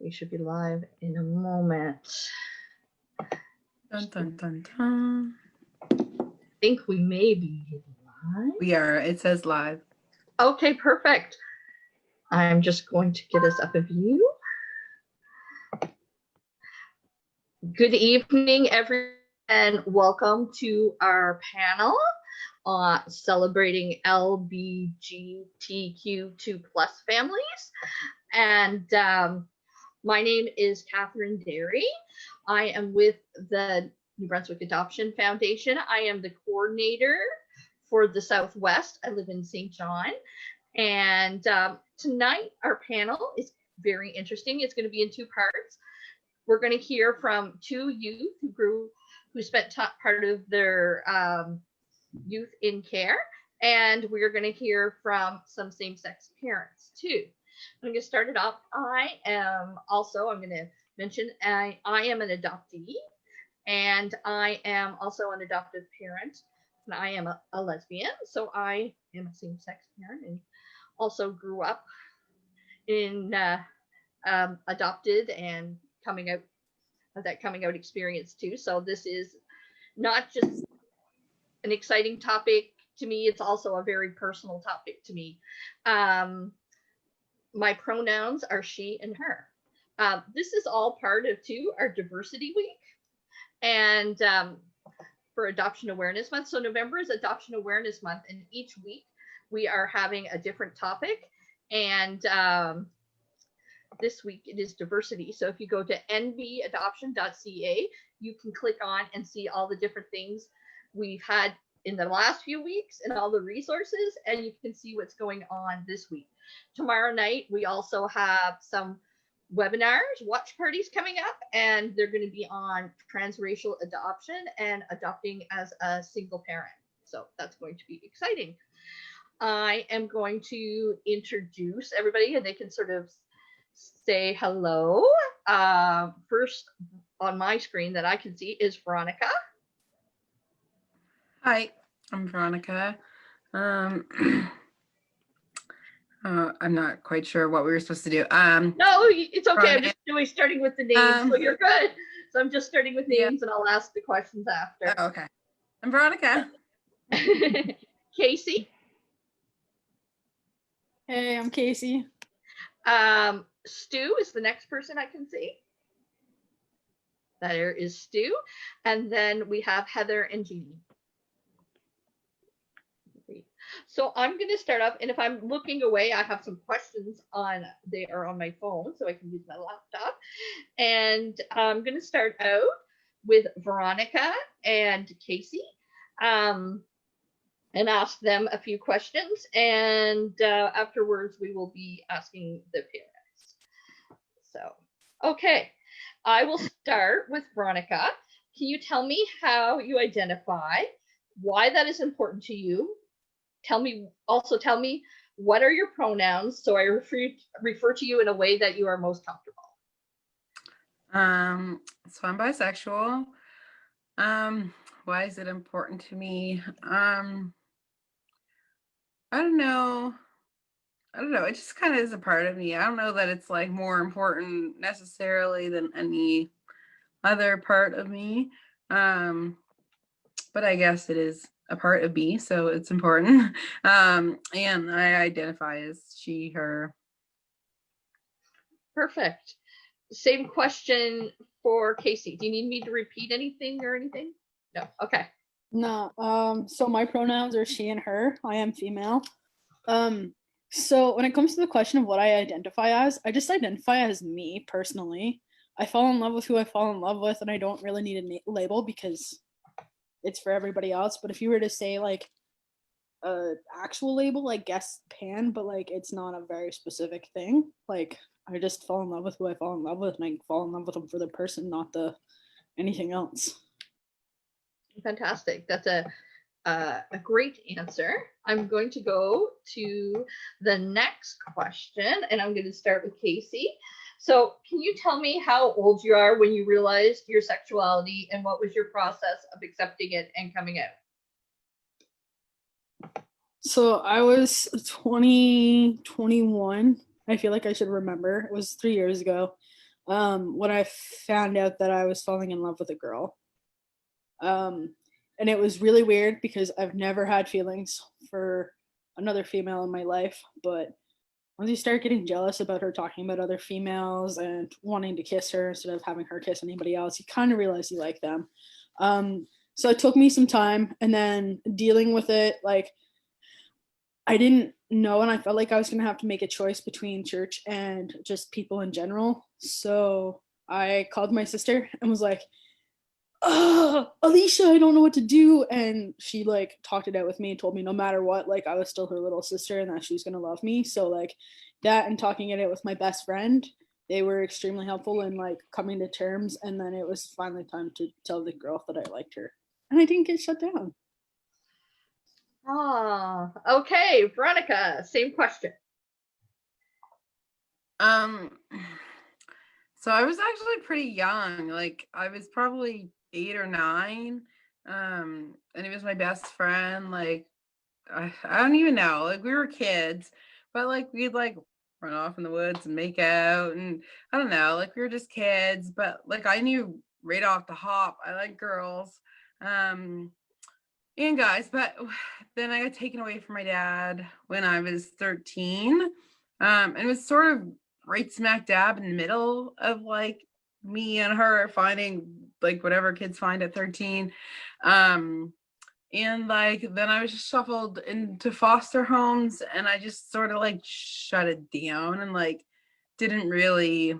We should be live in a moment. Dun, dun, dun, dun. I think we may be live. We are. It says live. Okay, perfect. I'm just going to get us up a view. Good evening, everyone, and welcome to our panel celebrating LBGTQ2 plus families. And my name is Catherine Derry. I am with the New Brunswick Adoption Foundation. I am the coordinator for the Southwest. I live in St. John. And tonight, our panel is very interesting. It's going to be in two parts. We're going to hear from two youth who spent part of their youth in care. And we're going to hear from some same-sex parents, too. I'm going to start it off. I'm going to mention I am an adoptee, and I am also an adoptive parent, and I am a lesbian, so I am a same-sex parent and also grew up in adopted and coming out experience too. So this is not just an exciting topic to me, it's also a very personal topic to me. My pronouns are she and her. This is all part of too our diversity week and for Adoption Awareness Month. So November is Adoption Awareness Month, and each week we are having a different topic. And this week it is diversity. So if you go to nbadoption.ca, you can click on and see all the different things we've had in the last few weeks and all the resources, and you can see what's going on this week. Tomorrow night, we also have some webinars, watch parties coming up, and they're going to be on transracial adoption and adopting as a single parent. So that's going to be exciting. I am going to introduce everybody, and they can sort of say hello. First on my screen that I can see is Veronica. Hi, I'm Veronica. I'm not quite sure what we were supposed to do. No, it's okay. I'm just starting with the names, so you're good. So I'm just starting with names, and I'll ask the questions after. Oh, okay. I'm Veronica. Casey. Hey, I'm Casey. Stu is the next person I can see. There is Stu. And then we have Heather and Jeannie. So I'm going to start off, and if I'm looking away, I have some questions they are on my phone, so I can use my laptop. And I'm going to start out with Veronica and Casey. And ask them a few questions, and afterwards we will be asking the parents. So, okay, I will start with Veronica. Can you tell me how you identify, why that is important to you? Tell me what are your pronouns, so I refer to you in a way that you are most comfortable. So I'm bisexual. Why is it important to me? I don't know. It just kind of is a part of me. I don't know that it's like more important necessarily than any other part of me. But I guess it is a part of me, so it's important. And I identify as she, her. Perfect. Same question for Casey. Do you need me to repeat anything or anything? No. Okay. No. So my pronouns are she and her. I am female. So when it comes to the question of what I identify as, I just identify as me personally. I fall in love with who I fall in love with, and I don't really need a label because it's for everybody else. But if you were to say like a actual label, I guess pan, but like it's not a very specific thing. Like I just fall in love with who I fall in love with, and I fall in love with them for the person, not the anything else. Fantastic. That's a great answer. I'm going to go to the next question, and I'm going to start with Casey. So can you tell me how old you are when you realized your sexuality, and what was your process of accepting it and coming out? So I was 21. I feel like I should remember. It was 3 years ago. when I found out that I was falling in love with a girl. And it was really weird because I've never had feelings for another female in my life, but once you start getting jealous about her talking about other females and wanting to kiss her instead of having her kiss anybody else, you kind of realize you like them. So it took me some time, and then dealing with it, like I didn't know, and I felt like I was going to have to make a choice between church and just people in general. So I called my sister and was like, oh, Alicia, I don't know what to do. And she like talked it out with me and told me no matter what, like I was still her little sister and that she was going to love me. So like that and talking it out with my best friend, they were extremely helpful in like coming to terms. And then it was finally time to tell the girl that I liked her. And I didn't get shut down. Ah, okay, Veronica, same question. So I was actually pretty young. Like I was probably 8 or 9. And he was my best friend. Like I don't even know. Like we were kids, but like we'd like run off in the woods and make out, and I don't know. Like we were just kids, but like I knew right off the hop I like girls, and guys. But then I got taken away from my dad when I was 13, and it was sort of right smack dab in the middle of like me and her finding like whatever kids find at 13. And like then I was just shuffled into foster homes, and I just sort of like shut it down and like didn't really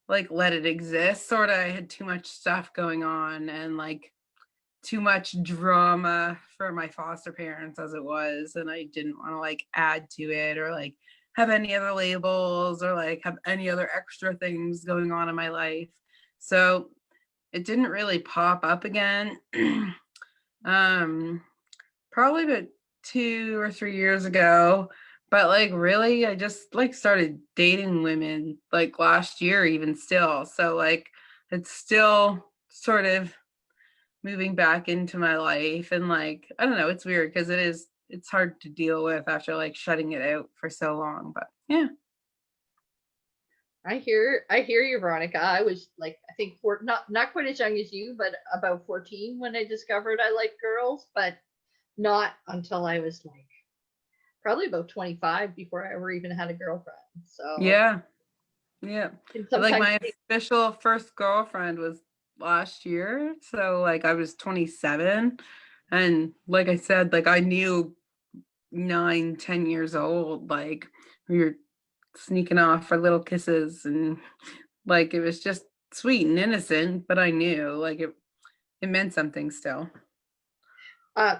like let it exist. Sort of I had too much stuff going on and like too much drama for my foster parents as it was, and I didn't want to like add to it or like have any other labels or like have any other extra things going on in my life. So it didn't really pop up again. Probably about 2 or 3 years ago, but like really I just like started dating women like last year even still. So like it's still sort of moving back into my life, and like I don't know, it's weird because it's hard to deal with after like shutting it out for so long. But yeah. I hear you, Veronica. I was like, I think not quite as young as you, but about 14 when I discovered I liked girls, but not until I was like probably about 25 before I ever even had a girlfriend. So Yeah. Like sometimes my official first girlfriend was last year, so like I was 27, and like I said, like I knew 9-10 years old, like we were sneaking off for little kisses, and like it was just sweet and innocent, but I knew like it meant something still. uh,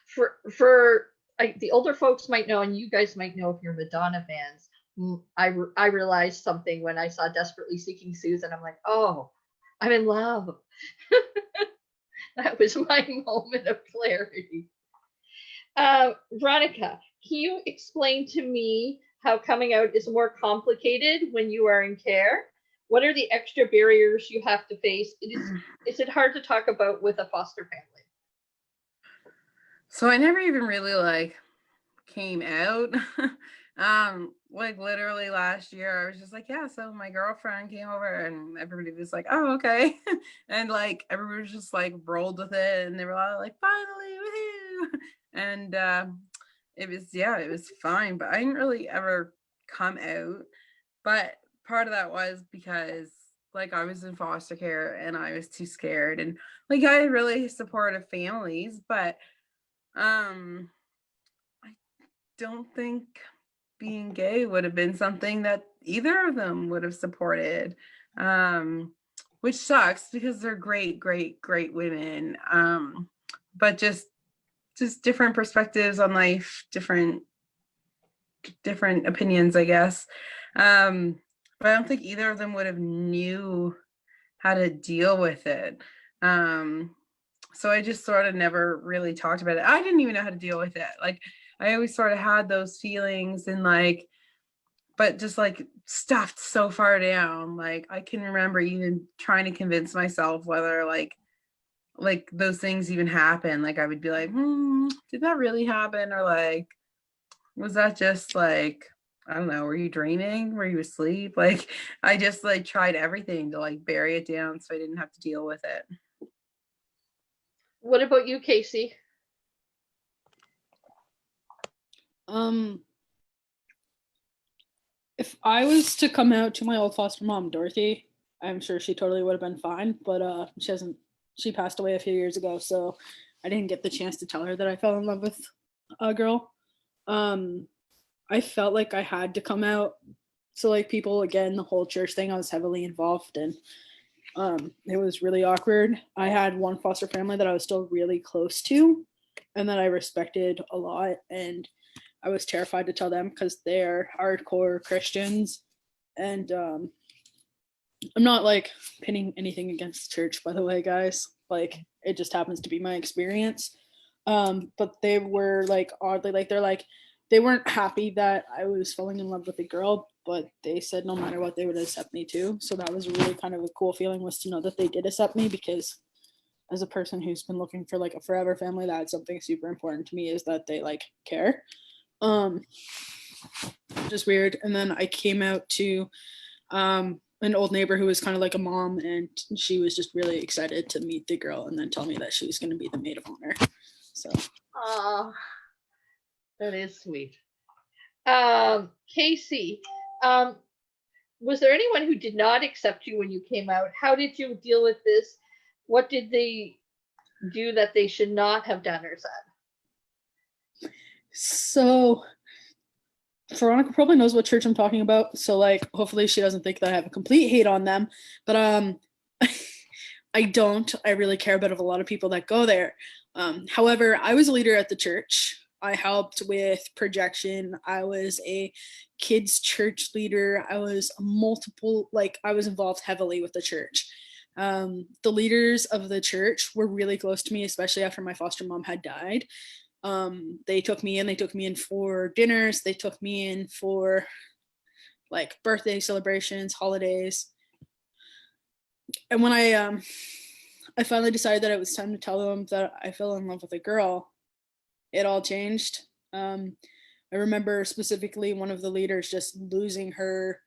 for like the older folks might know, and you guys might know if you're Madonna fans. I realized something when I saw Desperately Seeking Susan. I'm like, oh, I'm in love. That was my moment of clarity. Veronica, can you explain to me how coming out is more complicated when you are in care? What are the extra barriers you have to face? Is it hard to talk about with a foster family? So I never even really like came out. Like literally last year I was just like, yeah, so my girlfriend came over, and everybody was like, oh, okay. And like everybody was just like rolled with it, and they were all like, finally, woohoo. And it was fine, but I didn't really ever come out. But part of that was because like I was in foster care and I was too scared, and like I had really supportive families, but I don't think being gay would have been something that either of them would have supported, which sucks because they're great, great, great women. But just different perspectives on life, different opinions, I guess. But I don't think either of them would have knew how to deal with it. So I just sort of never really talked about it. I didn't even know how to deal with it. Like I always sort of had those feelings, and like, but just like stuffed so far down. Like I can remember even trying to convince myself whether like those things even happen. Like I would be like, did that really happen? Or like, was that just like I don't know, were you dreaming? Were you asleep? Like, I just like tried everything to like bury it down so I didn't have to deal with it. What about you, Casey? If I was to come out to my old foster mom, Dorothy, I'm sure she totally would have been fine, but she passed away a few years ago, so I didn't get the chance to tell her that I fell in love with a girl. Um I felt like I had to come out to like people again, the whole church thing I was heavily involved in. It was really awkward. I had one foster family that I was still really close to and that I respected a lot, and I was terrified to tell them because they're hardcore Christians. And I'm not like pinning anything against the church, by the way, guys. Like, it just happens to be my experience. But they were like oddly like they weren't happy that I was falling in love with a girl, but they said no matter what they would accept me too. So that was really kind of a cool feeling, was to know that they did accept me, because as a person who's been looking for like a forever family, that's something super important to me, is that they like care. Um just weird. And then I came out to an old neighbor who was kind of like a mom, and she was just really excited to meet the girl and then tell me that she was going to be the maid of honor. So Oh, that is sweet. Casey, was there anyone who did not accept you when you came out? How did you deal with this? What did they do that they should not have done or said? so Veronica probably knows what church I'm talking about, so like hopefully she doesn't think that I have a complete hate on them, but I don't. I really care about a lot of people that go there. However, I was a leader at the church. I helped with projection. I was a kids church leader. I was multiple, like I was involved heavily with the church. The leaders of the church were really close to me, especially after my foster mom had died. They took me in. They took me in for dinners. They took me in for like birthday celebrations, holidays. And when I finally decided that it was time to tell them that I fell in love with a girl, it all changed. I remember specifically one of the leaders just losing her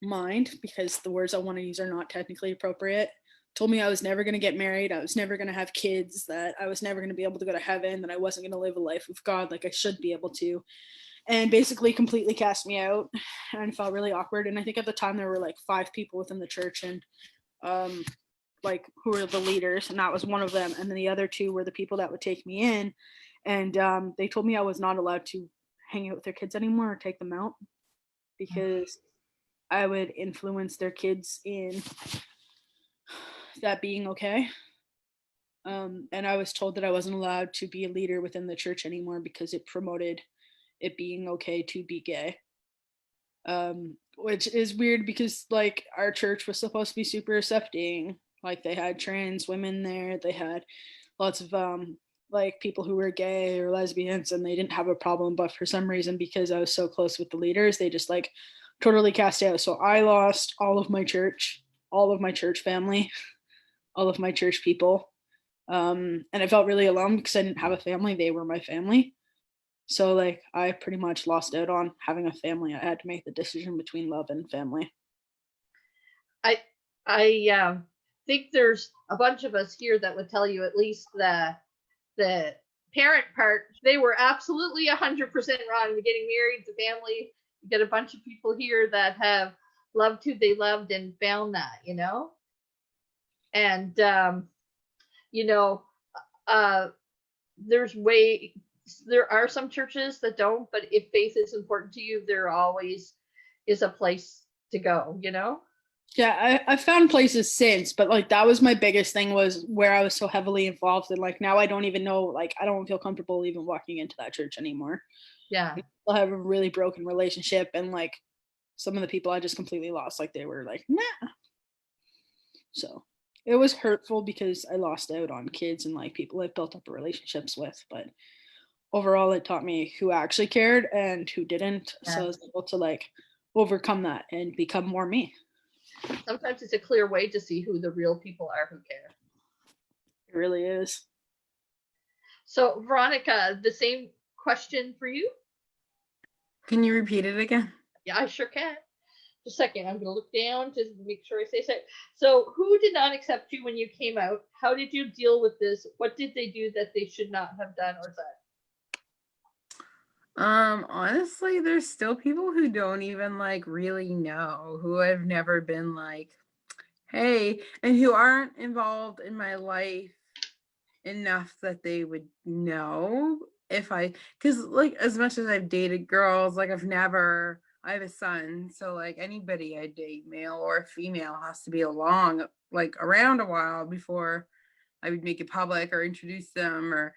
mind, because the words I want to use are not technically appropriate. Told me I was never going to get married, I was never going to have kids, that I was never going to be able to go to heaven, that I wasn't going to live a life with God like I should be able to, and basically completely cast me out. And I felt really awkward. And I think at the time there were like 5 people within the church, and like who were the leaders, and that was one of them. And then the other 2 were the people that would take me in, and they told me I was not allowed to hang out with their kids anymore or take them out, because I would influence their kids in that being okay. And I was told that I wasn't allowed to be a leader within the church anymore because it promoted it being okay to be gay. Which is weird because like our church was supposed to be super accepting. Like they had trans women there, they had lots of like people who were gay or lesbians, and they didn't have a problem. But for some reason, because I was so close with the leaders, they just like totally cast out. So I lost all of my church family, all of my church people. And I felt really alone because I didn't have a family. They were my family. So like I pretty much lost out on having a family. I had to make the decision between love and family. I think there's a bunch of us here that would tell you at least the parent part. They were absolutely 100% wrong. We're getting married, the family. You get a bunch of people here that have loved who they loved and found that, you know. And you know, there's way there are some churches that don't, but if faith is important to you, there always is a place to go, you know? Yeah, I found places since, but like that was my biggest thing, was where I was so heavily involved, and like now I don't even know, like I don't feel comfortable even walking into that church anymore. Yeah. I have a really broken relationship, and like some of the people I just completely lost, like they were like, nah. So it was hurtful because I lost out on kids and like people I've built up relationships with, but overall it taught me who actually cared and who didn't. Yeah. So I was able to like overcome that and become more me. Sometimes it's a clear way to see who the real people are who care. It really is. So Veronica, the same question for you? Can you repeat it again? Yeah, I sure can. Just a second, I'm going to look down to make sure I say so. So, who did not accept you when you came out? How did you deal with this? What did they do that they should not have done or said? Honestly, there's still people who don't even like really know, who have never been like, hey, and who aren't involved in my life enough that they would know if I, because like as much as I've dated girls, like I have a son, so like anybody I date, male or female, has to be along like around a while before I would make it public or introduce them. Or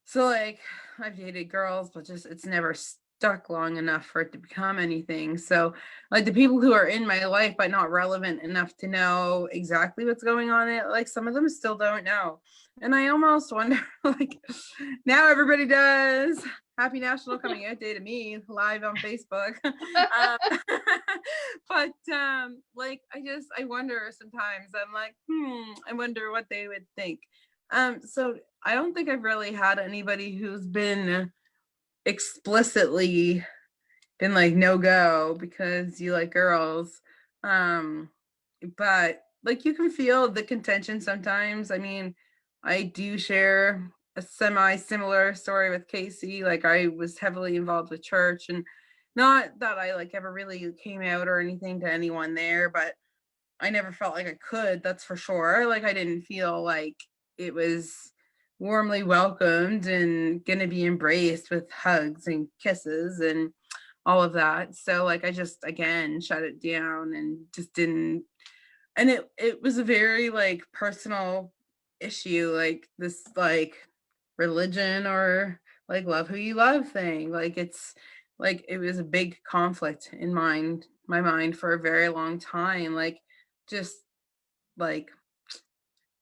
so like I've dated girls, but just it's never stuck long enough for it to become anything. So like the people who are in my life but not relevant enough to know exactly what's going on, it like some of them still don't know. And I almost wonder, like, now everybody does. Happy National Coming Out Day to me, live on Facebook. But like I wonder sometimes. I'm like, I wonder what they would think. So I don't think I've really had anybody who's been explicitly been like no go because you like girls. But like you can feel the contention sometimes. I mean, I do share a semi-similar story with Casey. Like I was heavily involved with church, and not that I like ever really came out or anything to anyone there, but I never felt like I could, that's for sure. Like I didn't feel like it was warmly welcomed and gonna be embraced with hugs and kisses and all of that. So like I just again shut it down and just didn't, and it was a very like personal issue, like this like religion or like love who you love thing. Like it's like it was a big conflict in my mind for a very long time. Like just like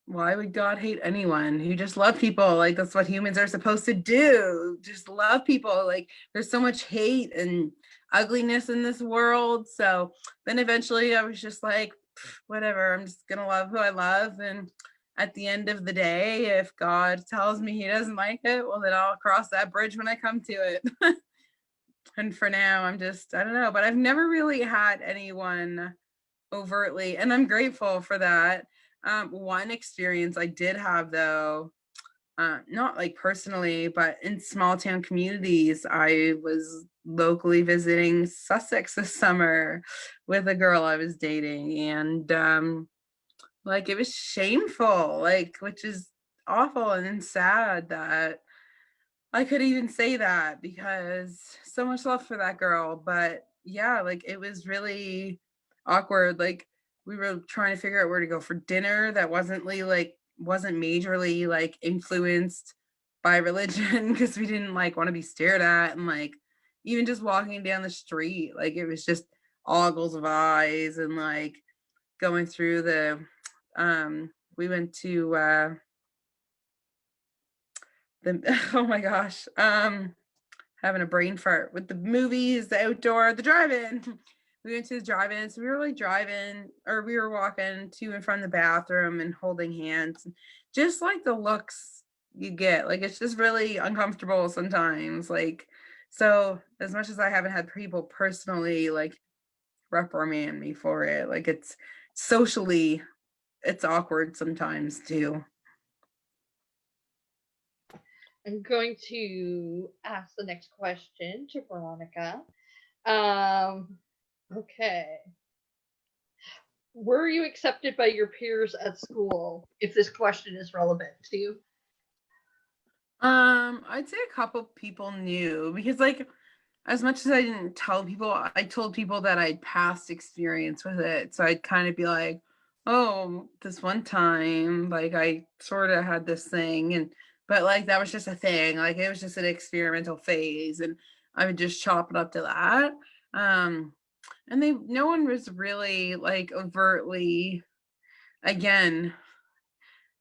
why would God hate anyone who just love people? Like that's what humans are supposed to do. Just love people. Like there's so much hate and ugliness in this world. So then eventually I was just like, whatever, I'm just gonna love who I love. And at the end of the day, if God tells me he doesn't like it, well then I'll cross that bridge when I come to it. And for now, I'm just, I don't know, but I've never really had anyone overtly, and I'm grateful for that. One experience I did have though, not like personally, but in small town communities, I was locally visiting Sussex this summer with a girl I was dating, and like it was shameful, like which is awful and sad that I could even say that because so much love for that girl. But yeah, like it was really awkward. Like we were trying to figure out where to go for dinner that wasn't majorly like influenced by religion because we didn't like want to be stared at, and like even just walking down the street, like it was just ogles of eyes, and like going through the we went to the oh my gosh, having a brain fart with the movies, the outdoor, the drive-in. We went to the drive-in, so we were like driving, or we were walking to and from the bathroom and holding hands. Just like the looks you get, like it's just really uncomfortable sometimes. Like, so as much as I haven't had people personally like reprimand me for it, like it's socially, it's awkward sometimes too. I'm going to ask the next question to Veronica. Um, okay. Were you accepted by your peers at school? If this question is relevant to you. I'd say a couple people knew because like as much as I didn't tell people, I told people that I'd past experience with it. So I'd kind of be like, oh, this one time, like I sort of had this thing, and but like that was just a thing, like it was just an experimental phase, and I would just chop it up to that. Um, and no one was really like overtly, again,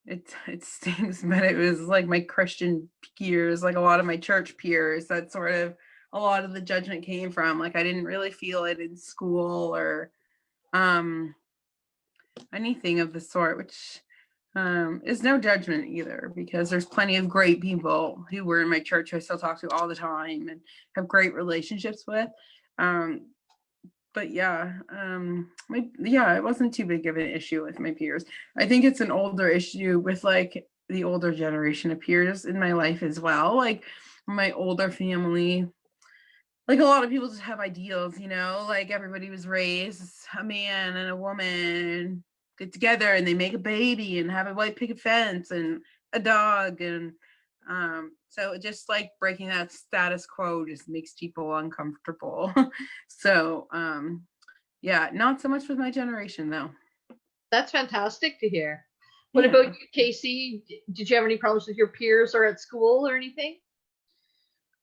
it stings, but it was like my Christian peers, like a lot of my church peers, that sort of a lot of the judgment came from. Like I didn't really feel it in school or anything of the sort, which It's no judgment either, because there's plenty of great people who were in my church who I still talk to all the time and have great relationships with. But yeah, it wasn't too big of an issue with my peers. I think it's an older issue with like the older generation of peers in my life as well. Like my older family, like a lot of people just have ideals, you know, like everybody was raised a man and a woman get together and they make a baby and have a white picket fence and a dog. And so just like breaking that status quo just makes people uncomfortable. So yeah, not so much with my generation though. That's fantastic to hear. What Yeah. about you, Casey? Did you have any problems with your peers or at school or anything?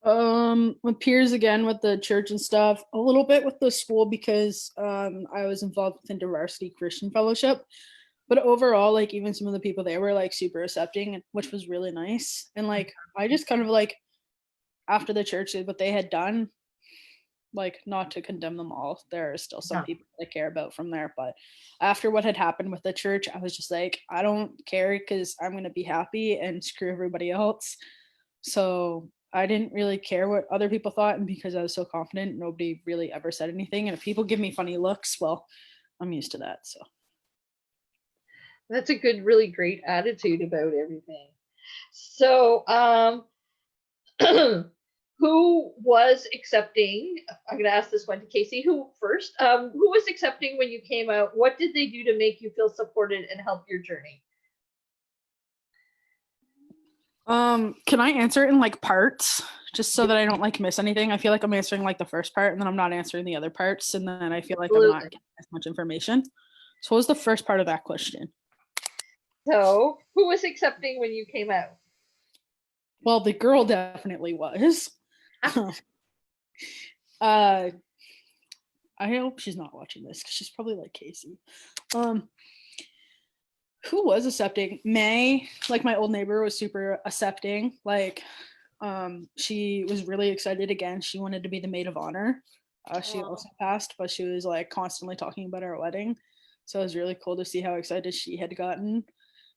With peers again with the church and stuff, a little bit with the school because I was involved with InterVarsity Christian Fellowship. But overall, like even some of the people there were like super accepting, which was really nice. And like I just kind of like after the church did what they had done, like not to condemn them all. There are still some No. people I care about from there. But after what had happened with the church, I was just like, I don't care because I'm gonna be happy and screw everybody else. So I didn't really care what other people thought, and because I was so confident, nobody really ever said anything. And if people give me funny looks, well, I'm used to that. So That's a good, really great attitude about everything. So, who was accepting? I'm going to ask this one to Casey. Who first? Who was accepting when you came out? What did they do to make you feel supported and help your journey? can I answer it in like parts just so that I don't like miss anything? I feel like I'm answering like the first part and then I'm not answering the other parts, and then I feel like I'm not getting as much information. So what was the first part of that question? So, who was accepting when you came out? Well, the girl definitely was. I hope she's not watching this because she's probably like Casey. Who was accepting? May, like my old neighbor, was super accepting. Like, she was really excited again. She wanted to be the maid of honor. She also passed, but she was like constantly talking about our wedding. So it was really cool to see how excited she had gotten.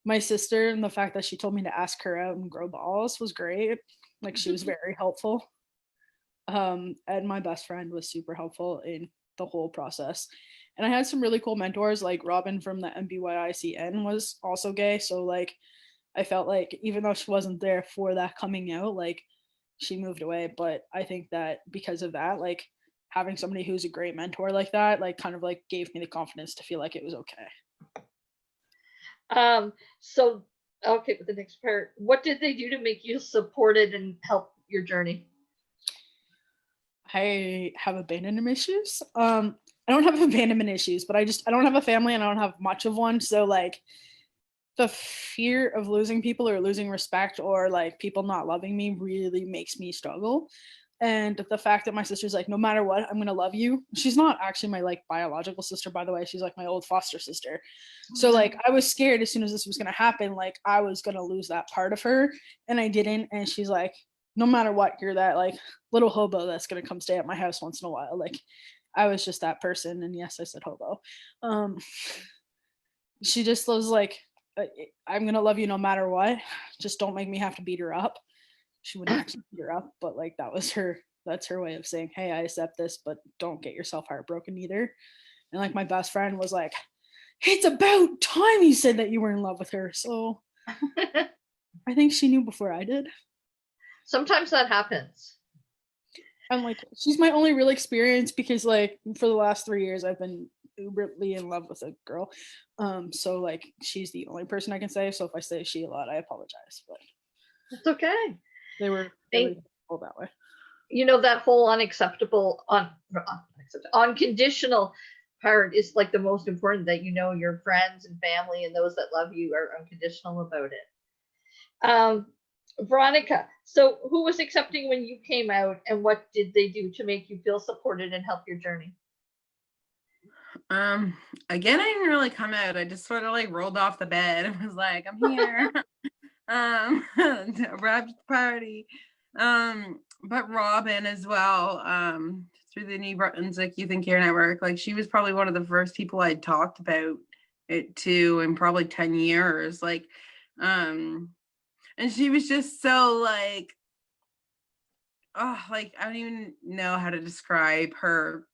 My sister, and the fact that she told me to ask her out and grow balls was great. Like she was very helpful. And my best friend was super helpful in the whole process. And I had some really cool mentors, like Robin from the MBYICN was also gay. So like I felt like even though she wasn't there for that coming out, like she moved away. But I think that because of that, like having somebody who's a great mentor like that, like kind of like gave me the confidence to feel like it was okay. So okay, with the next part, what did they do to make you supported and help your journey? I have abandonment issues. I don't have abandonment issues, but I don't have a family and I don't have much of one. So like the fear of losing people or losing respect or like people not loving me really makes me struggle. And the fact that my sister's like, no matter what, I'm gonna love you. She's not actually my like biological sister, by the way. She's like my old foster sister. So like I was scared as soon as this was gonna happen, like I was gonna lose that part of her, and I didn't. And she's like, no matter what, you're that like little hobo that's gonna come stay at my house once in a while. Like I was just that person. And yes, I said hobo. She just was like, I'm gonna love you no matter what. Just don't make me have to beat her up. She wouldn't actually beat her up, but like that's her way of saying, hey, I accept this, but don't get yourself heartbroken either. And like my best friend was like, it's about time you said that you were in love with her. So I think she knew before I did. Sometimes that happens. I'm like, she's my only real experience because like for the last 3 years I've been uberly in love with a girl. So like she's the only person I can say. So if I say she a lot, I apologize. But it's okay. They were really cool that way. You know, that whole unconditional part is like the most important, that you know your friends and family and those that love you are unconditional about it. Veronica, so who was accepting when you came out and what did they do to make you feel supported and help your journey? Again, I didn't really come out. I just sort of like rolled off the bed and was like, I'm here. Arrived at the party. But Robin as well, through the New Brunswick Youth and Care Network, like she was probably one of the first people I'd talked about it to in probably 10 years. Like, and she was just so like, oh, like I don't even know how to describe her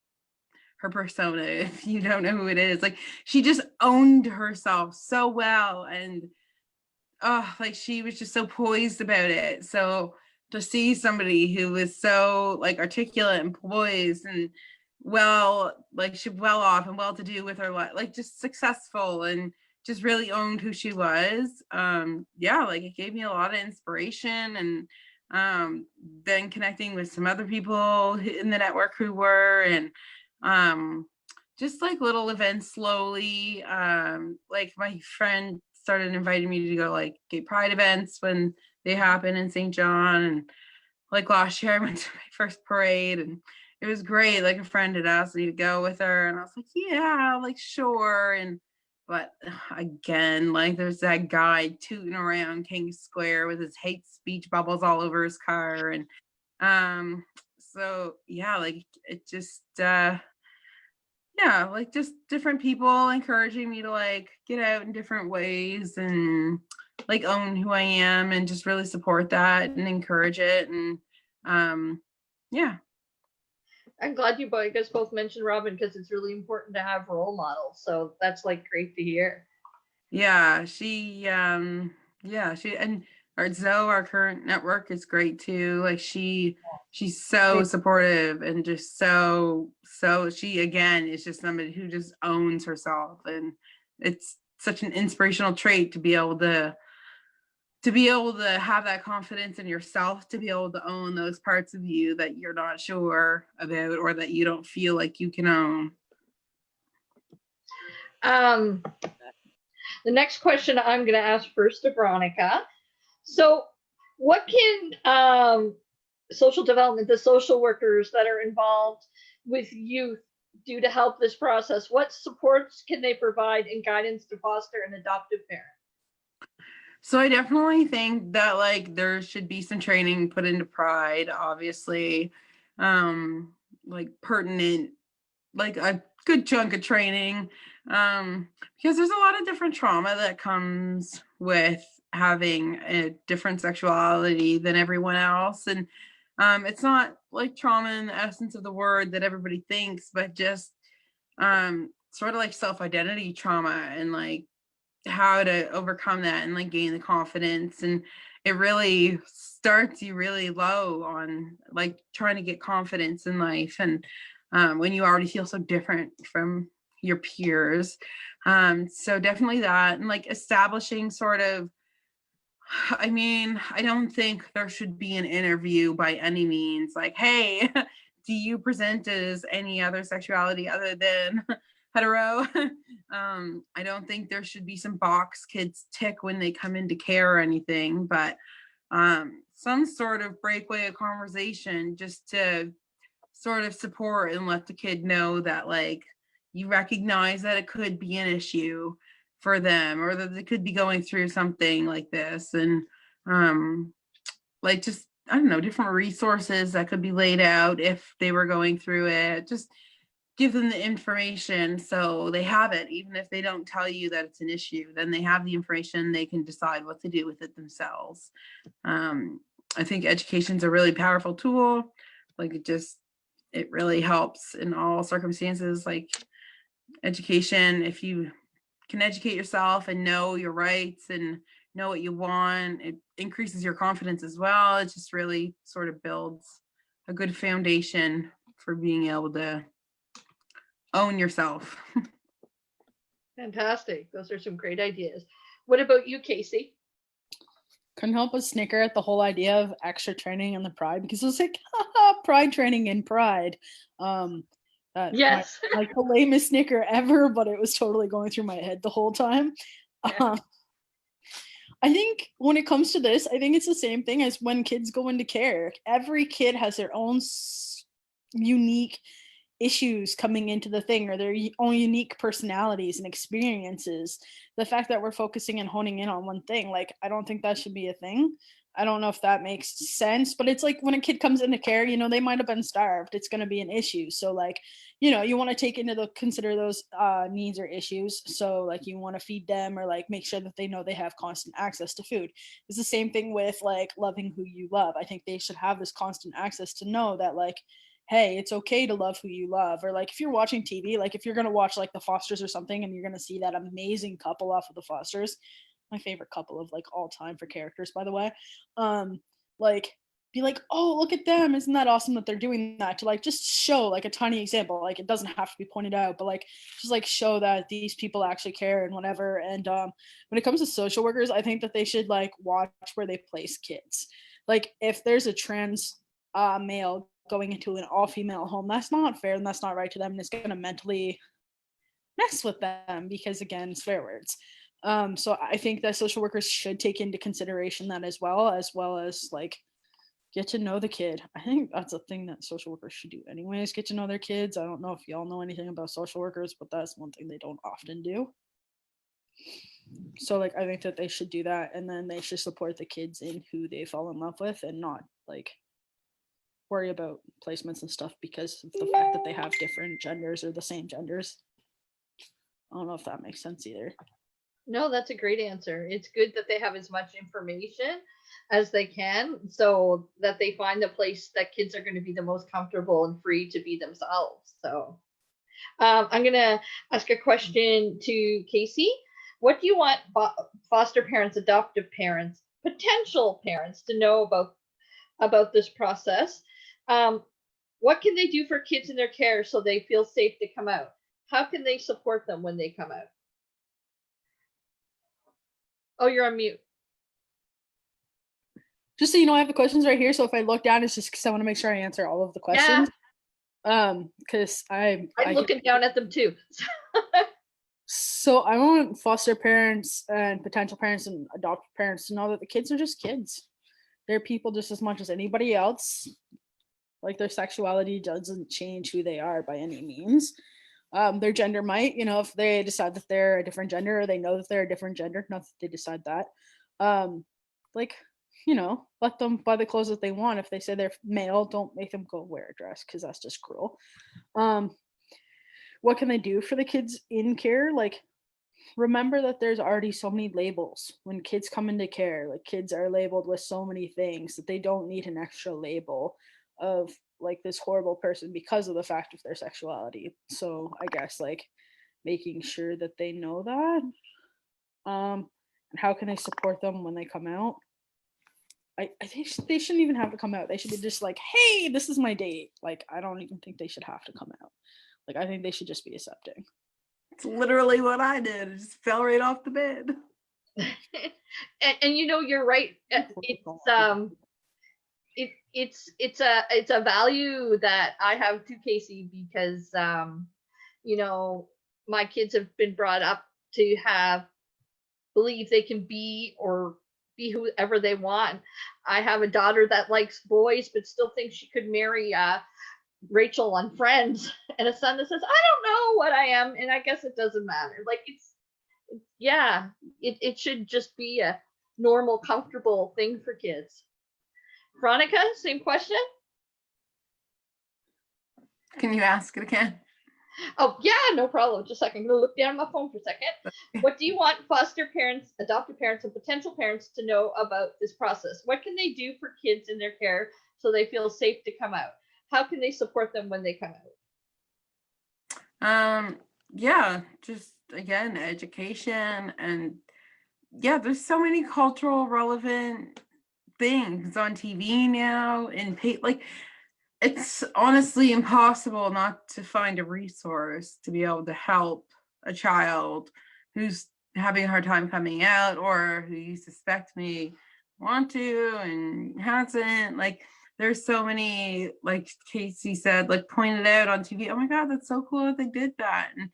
persona if you don't know who it is. Like she just owned herself so well, and oh, like she was just so poised about it. So to see somebody who was so like articulate and poised and well, like she well off and well to do with her life, like just successful and just really owned who she was. Yeah, like it gave me a lot of inspiration, and then connecting with some other people in the network who were, and just like little events slowly. Like my friend started inviting me to go like gay pride events when they happen in St. John, and like last year I went to my first parade, and it was great. Like a friend had asked me to go with her, and I was like, yeah, like sure. And but again, like there's that guy tooting around King Square with his hate speech bubbles all over his car. And so yeah, like it just yeah, like just different people encouraging me to like get out in different ways and like own who I am and just really support that and encourage it. And yeah. I'm glad you guys both mentioned Robin, because it's really important to have role models. So that's like great to hear. Yeah, she and our Zoe, our current network, is great too. Like she's so supportive and just so she again is just somebody who just owns herself, and it's such an inspirational trait to be able to have that confidence in yourself, to be able to own those parts of you that you're not sure about or that you don't feel like you can own. The next question I'm going to ask first to Veronica. So what can social development, the social workers that are involved with youth, do to help this process? What supports can they provide and guidance to foster an adoptive parent? So I definitely think that like there should be some training put into Pride, obviously, like pertinent, like a good chunk of training, because there's a lot of different trauma that comes with having a different sexuality than everyone else. And it's not like trauma in the essence of the word that everybody thinks, but just sort of like self-identity trauma, and like how to overcome that and like gain the confidence. And it really starts you really low on like trying to get confidence in life, and when you already feel so different from your peers. So definitely that, and like establishing sort of, I mean, I don't think there should be an interview by any means, like, hey, do you present as any other sexuality other than hetero? I don't think there should be some box kids tick when they come into care or anything, but some sort of breakaway of conversation just to sort of support and let the kid know that like you recognize that it could be an issue for them, or that they could be going through something like this. And like just, I don't know, different resources that could be laid out if they were going through it. Just give them the information so they have it, even if they don't tell you that it's an issue, then they have the information, they can decide what to do with it themselves. I think education's a really powerful tool. Like it really helps in all circumstances. Like education, if you can educate yourself and know your rights and know what you want, it increases your confidence as well. It just really sort of builds a good foundation for being able to own yourself. Fantastic. Those are some great ideas. What about you, Casey? Couldn't help but snicker at the whole idea of extra training in the Pride, because it was like Pride training in Pride. Yes. Like the lamest snicker ever, but it was totally going through my head the whole time. Yeah. I think when it comes to this, I think it's the same thing as when kids go into care. Every kid has their own unique issues coming into the thing, or their own unique personalities and experiences. The fact that we're focusing and honing in on one thing, like I don't think that should be a thing. I don't know if that makes sense, but it's like when a kid comes into care, they might have been starved. It's going to be an issue. So like, you want to take into the consider those needs or issues. So like you want to feed them or like make sure that they know they have constant access to food. It's the same thing with like loving who you love. I think they should have this constant access to know that like, hey, it's okay to love who you love. Or like if you're watching TV, like if you're going to watch like the Fosters or something and you're going to see that amazing couple off of the Fosters, my favorite couple of like all time for characters, by the way. Like be like, oh, look at them. Isn't that awesome that they're doing that? To like just show like a tiny example. Like it doesn't have to be pointed out, but like just like show that these people actually care and whatever. And when it comes to social workers, I think that they should like watch where they place kids. Like if there's a trans male going into an all-female home, that's not fair and that's not right to them, and it's going to mentally mess with them because again, swear words. So I think that social workers should take into consideration that as well as like get to know the kid. I think that's a thing that social workers should do anyways, get to know their kids. I don't know if y'all know anything about social workers, but that's one thing they don't often do. So like I think that they should do that, and then they should support the kids in who they fall in love with and not like worry about placements and stuff because of the fact that they have different genders or the same genders. I don't know if that makes sense either. No, that's a great answer. It's good that they have as much information as they can so that they find the place that kids are going to be the most comfortable and free to be themselves. So I'm going to ask a question to Casey. What do you want foster parents, adoptive parents, potential parents to know about this process? What can they do for kids in their care so they feel safe to come out? How can they support them when they come out? Oh, you're on mute. Just so you know, I have the questions right here. So if I look down, it's just because I want to make sure I answer all of the questions. Because I'm looking down at them too. So I want foster parents and potential parents and adoptive parents to know that the kids are just kids. They're people just as much as anybody else. Like their sexuality doesn't change who they are by any means. Their gender might, if they decide that they're a different gender or they know that they're a different gender, not that they decide that. Like, let them buy the clothes that they want. If they say they're male, don't make them go wear a dress because that's just cruel. What can they do for the kids in care? Like, remember that there's already so many labels when kids come into care. Like, kids are labeled with so many things that they don't need an extra label of like this horrible person because of the fact of their sexuality. So I guess like making sure that they know that. And how can they support them when they come out? I think they shouldn't even have to come out. They should be just like, hey, this is my date. Like, I don't even think they should have to come out. Like, I think they should just be accepting. It's literally what I did. I just fell right off the bed. and you're right. It's a value that I have too, Casey, because my kids have been brought up to believe they can be whoever they want. I have a daughter that likes boys but still thinks she could marry Rachel on Friends, and a son that says, I don't know what I am, and I guess it doesn't matter. Like it should just be a normal, comfortable thing for kids. Veronica, same question. Can you ask it again? Oh, yeah, no problem. Just a second. I'm going to look down at my phone for a second. What do you want foster parents, adoptive parents, and potential parents to know about this process? What can they do for kids in their care so they feel safe to come out? How can they support them when they come out? Yeah, just again, education. And yeah, there's so many cultural relevant things on TV now and like it's honestly impossible not to find a resource to be able to help a child who's having a hard time coming out or who you suspect may want to and hasn't. Like there's so many, like Casey said, like pointed out on TV, oh my God, that's so cool that they did that. And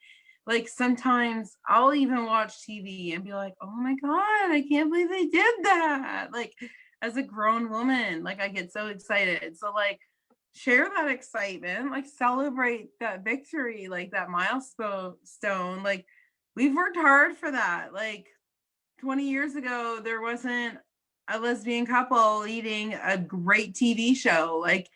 like sometimes I'll even watch TV and be like, oh my God, I can't believe they did that. Like as a grown woman, like I get so excited. So like share that excitement, like celebrate that victory, like that milestone. Like we've worked hard for that. Like 20 years ago, there wasn't a lesbian couple leading a great TV show. Like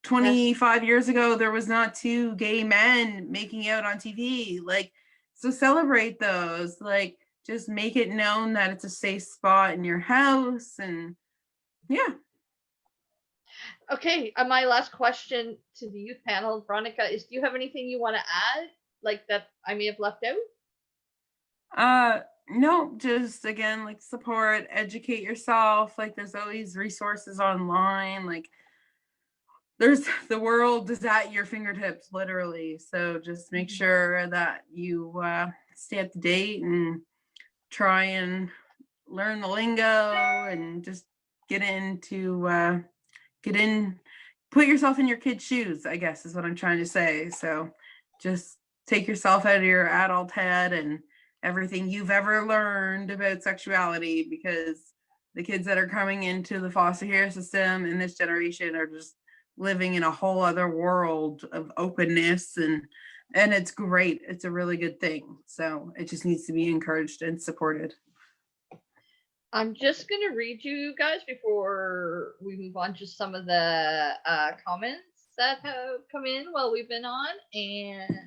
25 years ago, there was not two gay men making out on TV. Like, so celebrate those. Like, just make it known that it's a safe spot in your house. And yeah. Okay, my last question to the youth panel, Veronica, is do you have anything you want to add, like that I may have left out? No, just again, like support, educate yourself. Like there's always resources online. Like there's the world is at your fingertips, literally. So just make sure that you stay up to date and try and learn the lingo and just get in, put yourself in your kid's shoes, I guess is what I'm trying to say. So just take yourself out of your adult head and everything you've ever learned about sexuality, because the kids that are coming into the foster care system in this generation are just living in a whole other world of openness, and it's great. It's a really good thing. So it just needs to be encouraged and supported. I'm just going to read you guys before we move on, just some of the comments that have come in while we've been on. And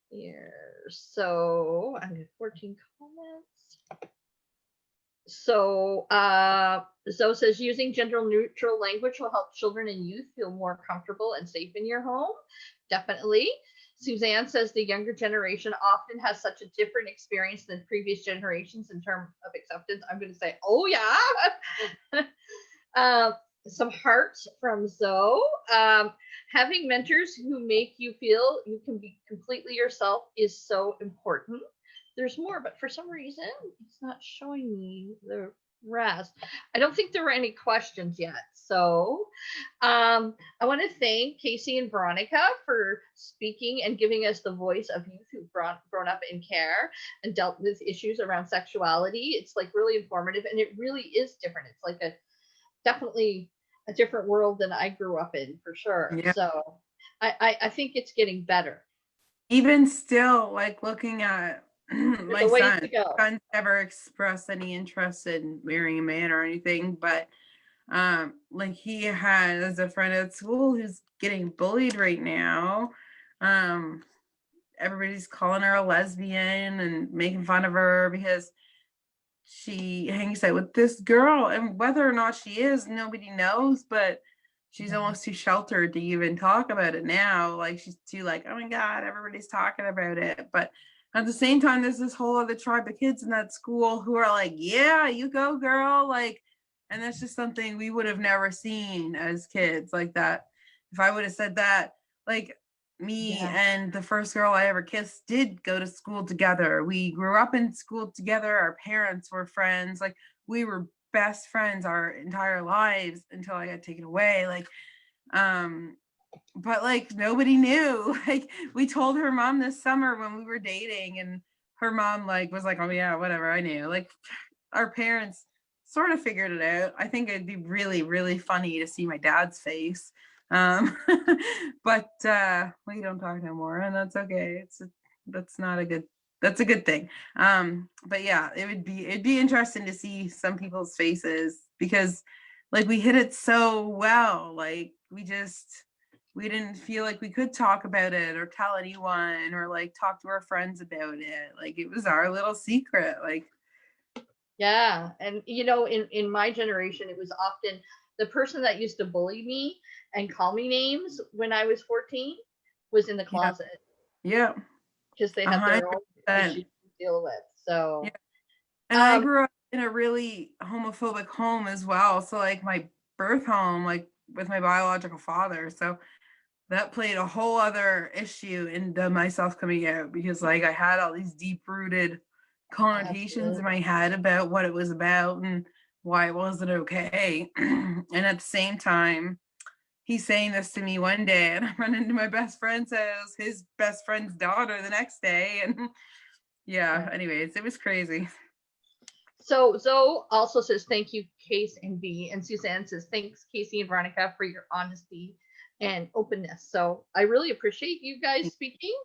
here, so I have 14 comments. So Zoe says using gender neutral language will help children and youth feel more comfortable and safe in your home. Definitely. Suzanne says the younger generation often has such a different experience than previous generations in terms of acceptance. I'm going to say, oh yeah. Some hearts from Zoe. Having mentors who make you feel you can be completely yourself is so important. There's more, but for some reason, it's not showing me the rest. I don't think there were any questions yet. So I want to thank Casey and Veronica for speaking and giving us the voice of youth who've grown up in care and dealt with issues around sexuality. It's like really informative, and it really is different. It's like definitely a different world than I grew up in, for sure. Yeah. So I think it's getting better. Even still, like looking at my son never expressed any interest in marrying a man or anything, but like he has a friend at school who's getting bullied right now. Everybody's calling her a lesbian and making fun of her because she hangs out with this girl, and whether or not she is, nobody knows, but she's almost too sheltered to even talk about it now. Like she's too like, oh my God, everybody's talking about it. But at the same time, there's this whole other tribe of kids in that school who are like, yeah, you go girl. Like, and that's just something we would have never seen as kids like that. If I would have said that, like me and the first girl I ever kissed did go to school together. We grew up in school together. Our parents were friends. Like we were best friends our entire lives until I got taken away. Like, but like nobody knew. Like we told her mom this summer when we were dating, and her mom like was like, oh yeah, whatever, I knew. Like our parents sort of figured it out. I think it'd be really, really funny to see my dad's face. But we don't talk no more, and that's okay. That's a good thing. But yeah, it'd be interesting to see some people's faces, because like we hit it so well. Like we didn't feel like we could talk about it or tell anyone or like talk to our friends about it. Like it was our little secret. Like yeah. And you know, in my generation, it was often the person that used to bully me and call me names when I was 14 was in the closet. Yeah. Because they had their own issues to deal with. So yeah. And I grew up in a really homophobic home as well. So like my birth home, like with my biological father. So that played a whole other issue into myself coming out, because like I had all these deep rooted connotations in my head about what it was about and why it wasn't okay. And at the same time, he's saying this to me one day, and I run into my best friend's house, his best friend's daughter the next day. And yeah, anyways, it was crazy. So Zoe also says, thank you, Case and B. And Suzanne says, thanks, Casey and Veronica, for your honesty and openness. So I really appreciate you guys speaking.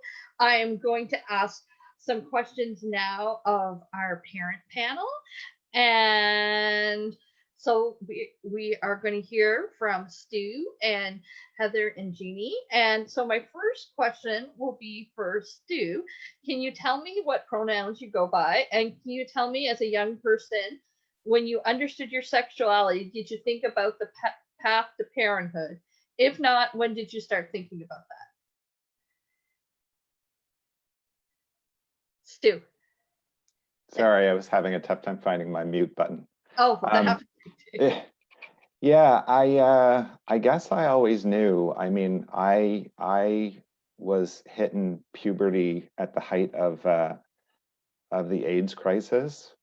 I'm going to ask some questions now of our parent panel. And so we are going to hear from Stu and Heather and Jeannie. And so my first question will be for Stu. Can you tell me what pronouns you go by? And can you tell me, as a young person, when you understood your sexuality, did you think about the path to parenthood? If not, when did you start thinking about that? Stu. Sorry, I was having a tough time finding my mute button. Oh, that happened to me. Yeah, I guess I always knew. I mean, I was hitting puberty at the height of the AIDS crisis,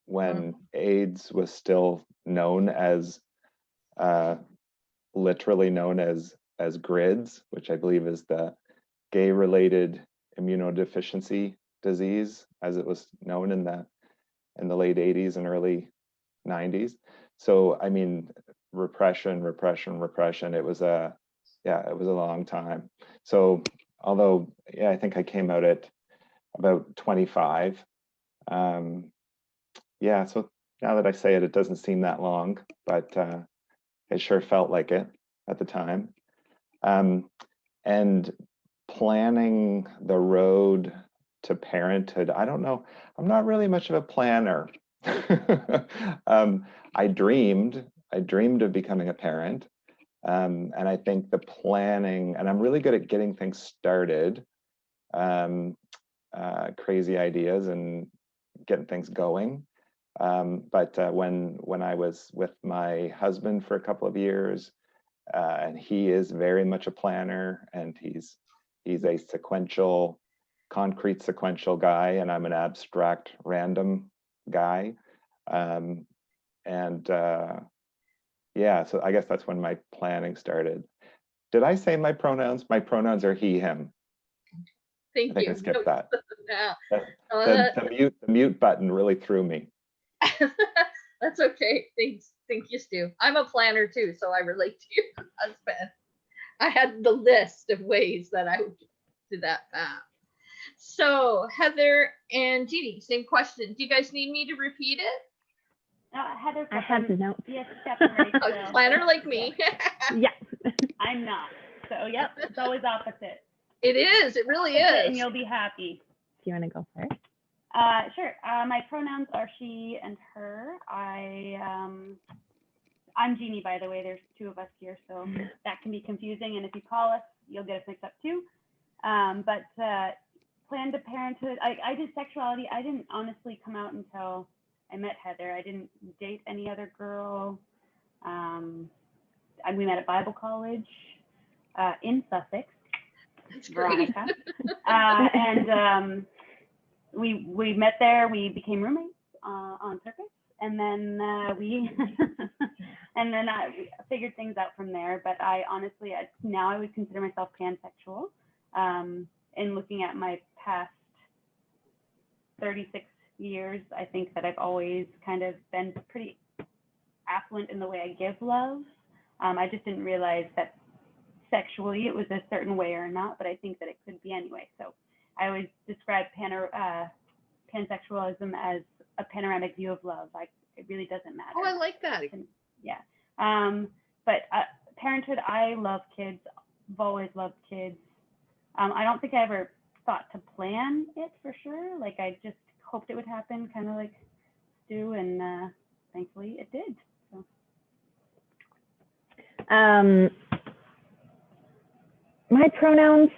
when AIDS was still known as literally known as GRIDS, which I believe is the gay-related immunodeficiency disease, as it was known in the late 80s and early 90s. So I mean, repression. It was a long time. So although I think I came out at about 25. So now that I say it, it doesn't seem that long, but it sure felt like it at the time. And planning the road to parenthood, I don't know. I'm not really much of a planner. I dreamed of becoming a parent. And I think the planning, and I'm really good at getting things started, crazy ideas and getting things going. But when I was with my husband for a couple of years, and he is very much a planner, and he's a concrete sequential guy, and I'm an abstract random guy. So I guess that's when my planning started. Did I say my pronouns? My pronouns are he, him. Thank I think you. I skipped that. Yeah. The mute button really threw me. That's okay. Thank you, Stu. I'm a planner too, so I relate to your husband. I had the list of ways that I would do that path. So Heather and Jeannie, same question. Do you guys need me to repeat it? Heather, I have the notes. yes, definitely. A planner like me. Yeah. I'm not. So, yep, it's always opposite. It is. It really And is. you'll be happy. Do you want to go first? Sure. My pronouns are she and her. I'm Jeannie, by the way. There's two of us here, so that can be confusing. And if you call us, you'll get us mixed up too. But plan to parenthood. I did sexuality. I didn't honestly come out until I met Heather. I didn't date any other girl. We met at Bible college in Sussex. That's great. Veronica. And we met there. We became roommates on purpose, and then we I figured things out from there. But I honestly, now I would consider myself pansexual. In looking at my past 36 years, I think that I've always kind of been pretty affluent in the way I give love. I just didn't realize that sexually it was a certain way or not, but I think that it could be anyway. So I always describe pansexualism as a panoramic view of love. It really doesn't matter. Oh, I like that. Yeah. But parenthood, I love kids. I've always loved kids. I don't think I ever thought to plan it for sure. Like I just hoped it would happen, kind of like Stu, and thankfully it did. So. My pronouns,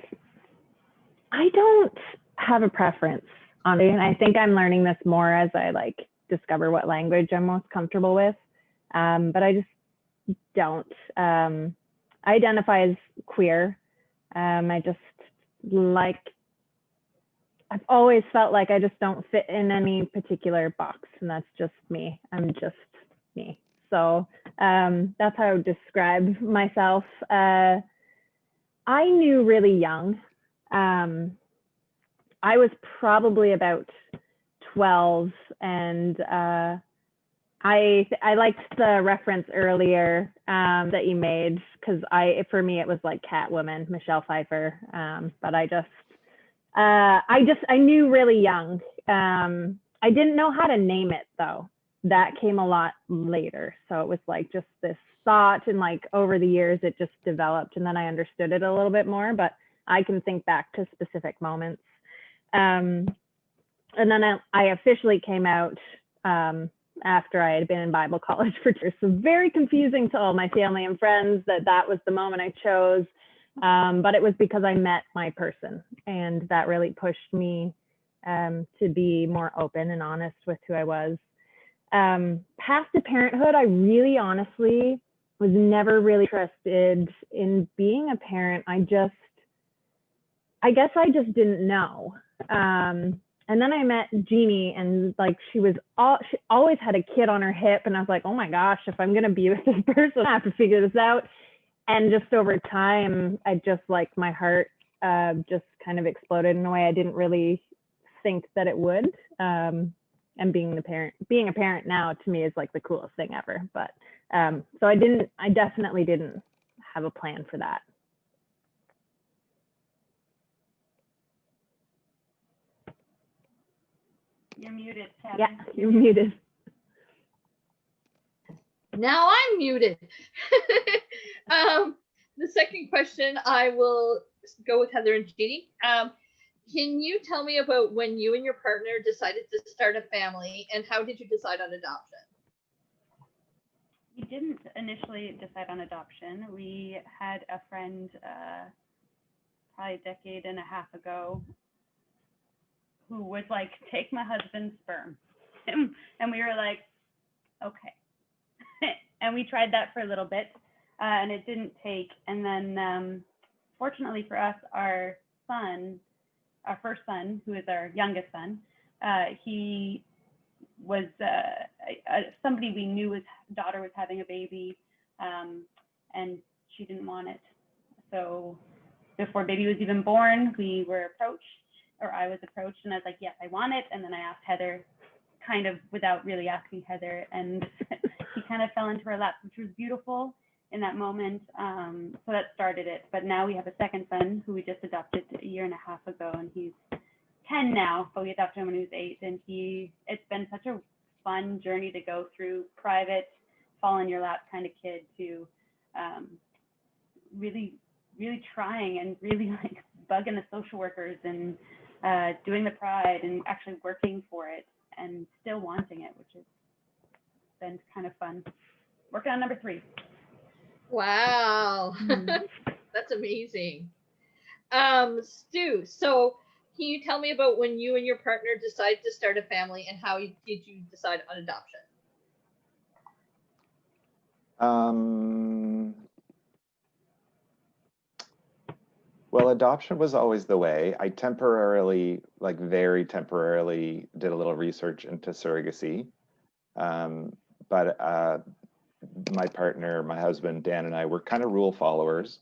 I don't have a preference on it, and I think I'm learning this more as I discover what language I'm most comfortable with. But I just don't. I identify as queer. I just I've always felt like I just don't fit in any particular box, and that's just me. I'm just me. So that's how I would describe myself. I knew really young. I was probably about 12, and I liked the reference earlier that you made, because for me it was like Catwoman, Michelle Pfeiffer. But I knew really young. I didn't know how to name it though. that came a lot later. So it was like just this thought, and like over the years it just developed, and then I understood it a little bit more, but I can think back to specific moments. And then I officially came out after I had been in Bible college for years. So very confusing to all my family and friends that was the moment I chose. But it was because I met my person, and that really pushed me to be more open and honest with who I was. Past to parenthood, I really honestly was never really interested in being a parent. I guess I just didn't know. And then I met Jeannie, and like she always had a kid on her hip, and I was like, oh my gosh, if I'm gonna be with this person, I have to figure this out. And just over time, I just like my heart just kind of exploded in a way I didn't really think that it would. And being a parent now to me is like the coolest thing ever. But so I definitely didn't have a plan for that. You're muted, Kevin. Yeah, you're muted. Now I'm muted. The second question, I will go with Heather and Jeannie. Can you tell me about when you and your partner decided to start a family, and how did you decide on adoption? We didn't initially decide on adoption. We had a friend probably a decade and a half ago who was like, take my husband's sperm. And we were like, okay. And we tried that for a little bit, and it didn't take. And then fortunately for us, our first son, who is our youngest son, he was somebody we knew, his daughter was having a baby, and she didn't want it. So before baby was even born, we were approached, or I was approached, and I was like, yes, I want it. And then I asked Heather, kind of without really asking Heather, and he kind of fell into her lap, which was beautiful in that moment. So that started it. But now we have a second son who we just adopted a year and a half ago, and he's 10 now, but we adopted him when he was 8. And it's been such a fun journey to go through, private, fall in your lap kind of kid, to really, really trying and really like bugging the social workers and doing the pride and actually working for it and still wanting it, which has been kind of fun. Working on number 3. Wow. That's amazing. Stu, so can you tell me about when you and your partner decided to start a family, and how did you decide on adoption? Well, adoption was always the way. I temporarily, like very temporarily, did a little research into surrogacy. But my partner, my husband, Dan, and I were kind of rule followers.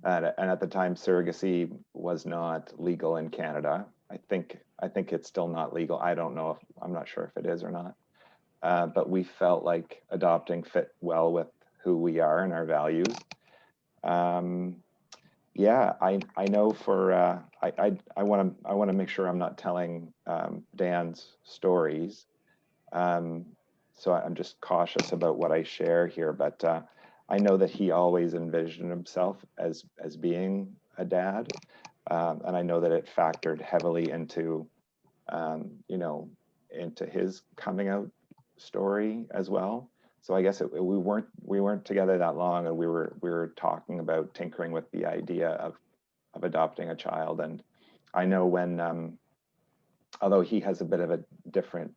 And at the time, surrogacy was not legal in Canada. I think it's still not legal. I don't know I'm not sure if it is or not. But we felt like adopting fit well with who we are and our values. Yeah, I know for I want to make sure I'm not telling Dan's stories. So I'm just cautious about what I share here, but I know that he always envisioned himself as being a dad, and I know that it factored heavily into into his coming out story as well. So I guess we weren't together that long, and we were talking about tinkering with the idea of adopting a child. And I know when although he has a bit of a different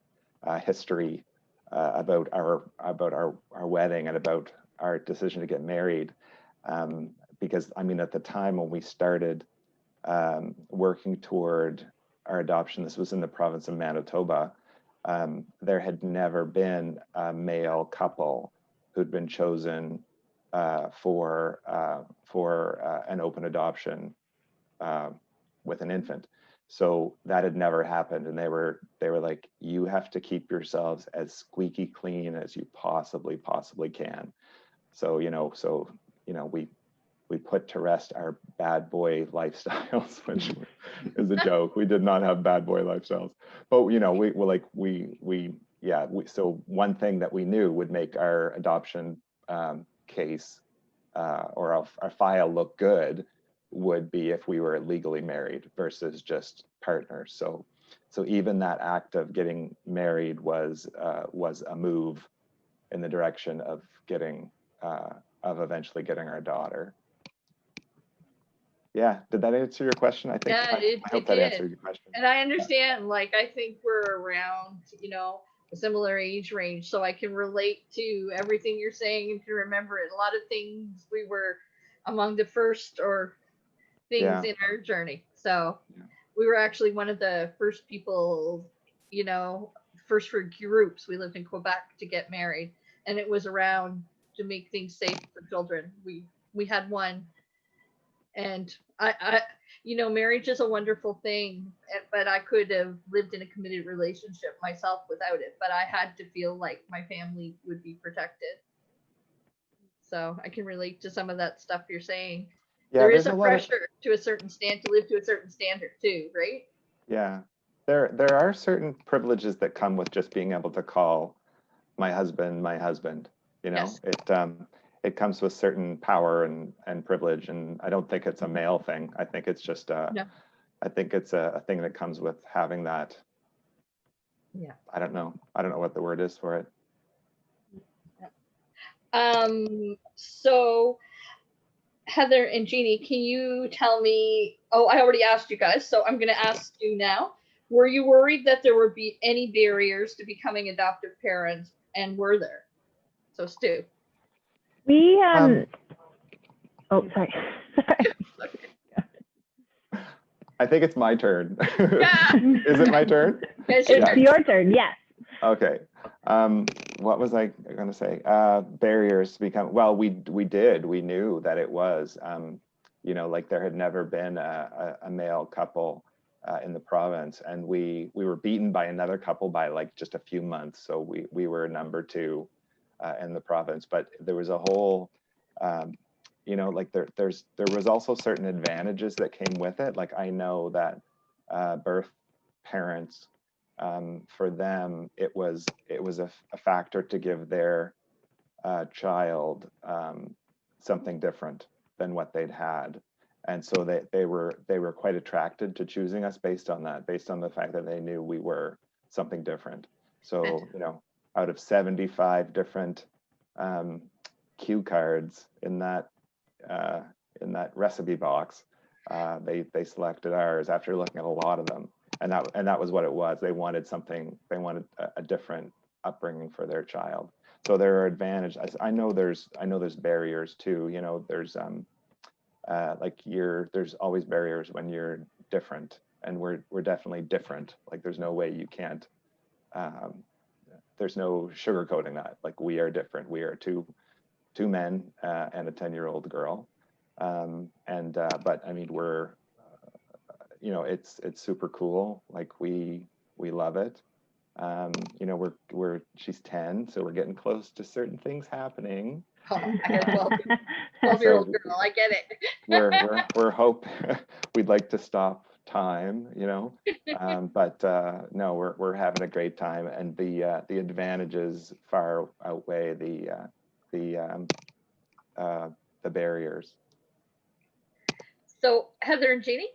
history about our wedding and about our decision to get married, because I mean, at the time when we started working toward our adoption, this was in the province of Manitoba, there had never been a male couple who'd been chosen for an open adoption with an infant. So that had never happened, and they were like, you have to keep yourselves as squeaky clean as you possibly can. So we put to rest our bad boy lifestyles, which is a joke. We did not have bad boy lifestyles, but we yeah, so one thing that we knew would make our adoption case or our file look good would be if we were legally married versus just partners. So even that act of getting married was a move in the direction of eventually getting our daughter. Yeah, did that answer your question? I think. Yeah, I hope that answered your question. And I understand, like, I think we're around, a similar age range, so I can relate to everything you're saying and can remember it. A lot of things we were among the first or things in our journey. So we were actually one of the first people, first for groups. We lived in Quebec to get married, and it was around to make things safe for children. We had one, and I marriage is a wonderful thing, but I could have lived in a committed relationship myself without it. But I had to feel like my family would be protected. So I can relate to some of that stuff you're saying. Yeah, there is a pressure to live to a certain standard too, right? Yeah, there are certain privileges that come with just being able to call my husband. Yes. It comes with certain power and privilege, and I don't think it's a male thing. I think it's just I think it's a thing that comes with having that. Yeah. I don't know what the word is for it. So Heather and Jeannie, can you tell me, I already asked you guys, so I'm going to ask you now. Were you worried that there would be any barriers to becoming adoptive parents, and were there? So Stu. We, sorry. I think it's my turn. Is it my turn? It's your turn, yes. Okay. What was I going to say? Barriers to become, well, we knew that it was, like there had never been a male couple in the province, and we were beaten by another couple by like just a few months. So we were number 2 in the province, but there was a whole, like there was also certain advantages that came with it. Like I know that birth parents, for them, it was a factor to give their child something different than what they'd had, and so they were quite attracted to choosing us based on that, based on the fact that they knew we were something different. So out of 75 different cue cards in that recipe box, they selected ours after looking at a lot of them. And that was what it was. They wanted something. They wanted a different upbringing for their child. So there are advantages. I know there's barriers too. There's there's always barriers when you're different, and we're definitely different. Like there's no way you can't. There's no sugarcoating that. Like we are different. We are two men and a 10-year-old girl. But I mean we're. It's super cool. Like we love it. She's 10, so we're getting close to certain things happening. Oh, I got a 12-year-old girl. I get it. we're hope we'd like to stop time, but no, we're having a great time, and the advantages far outweigh the barriers. So Heather and Jeannie.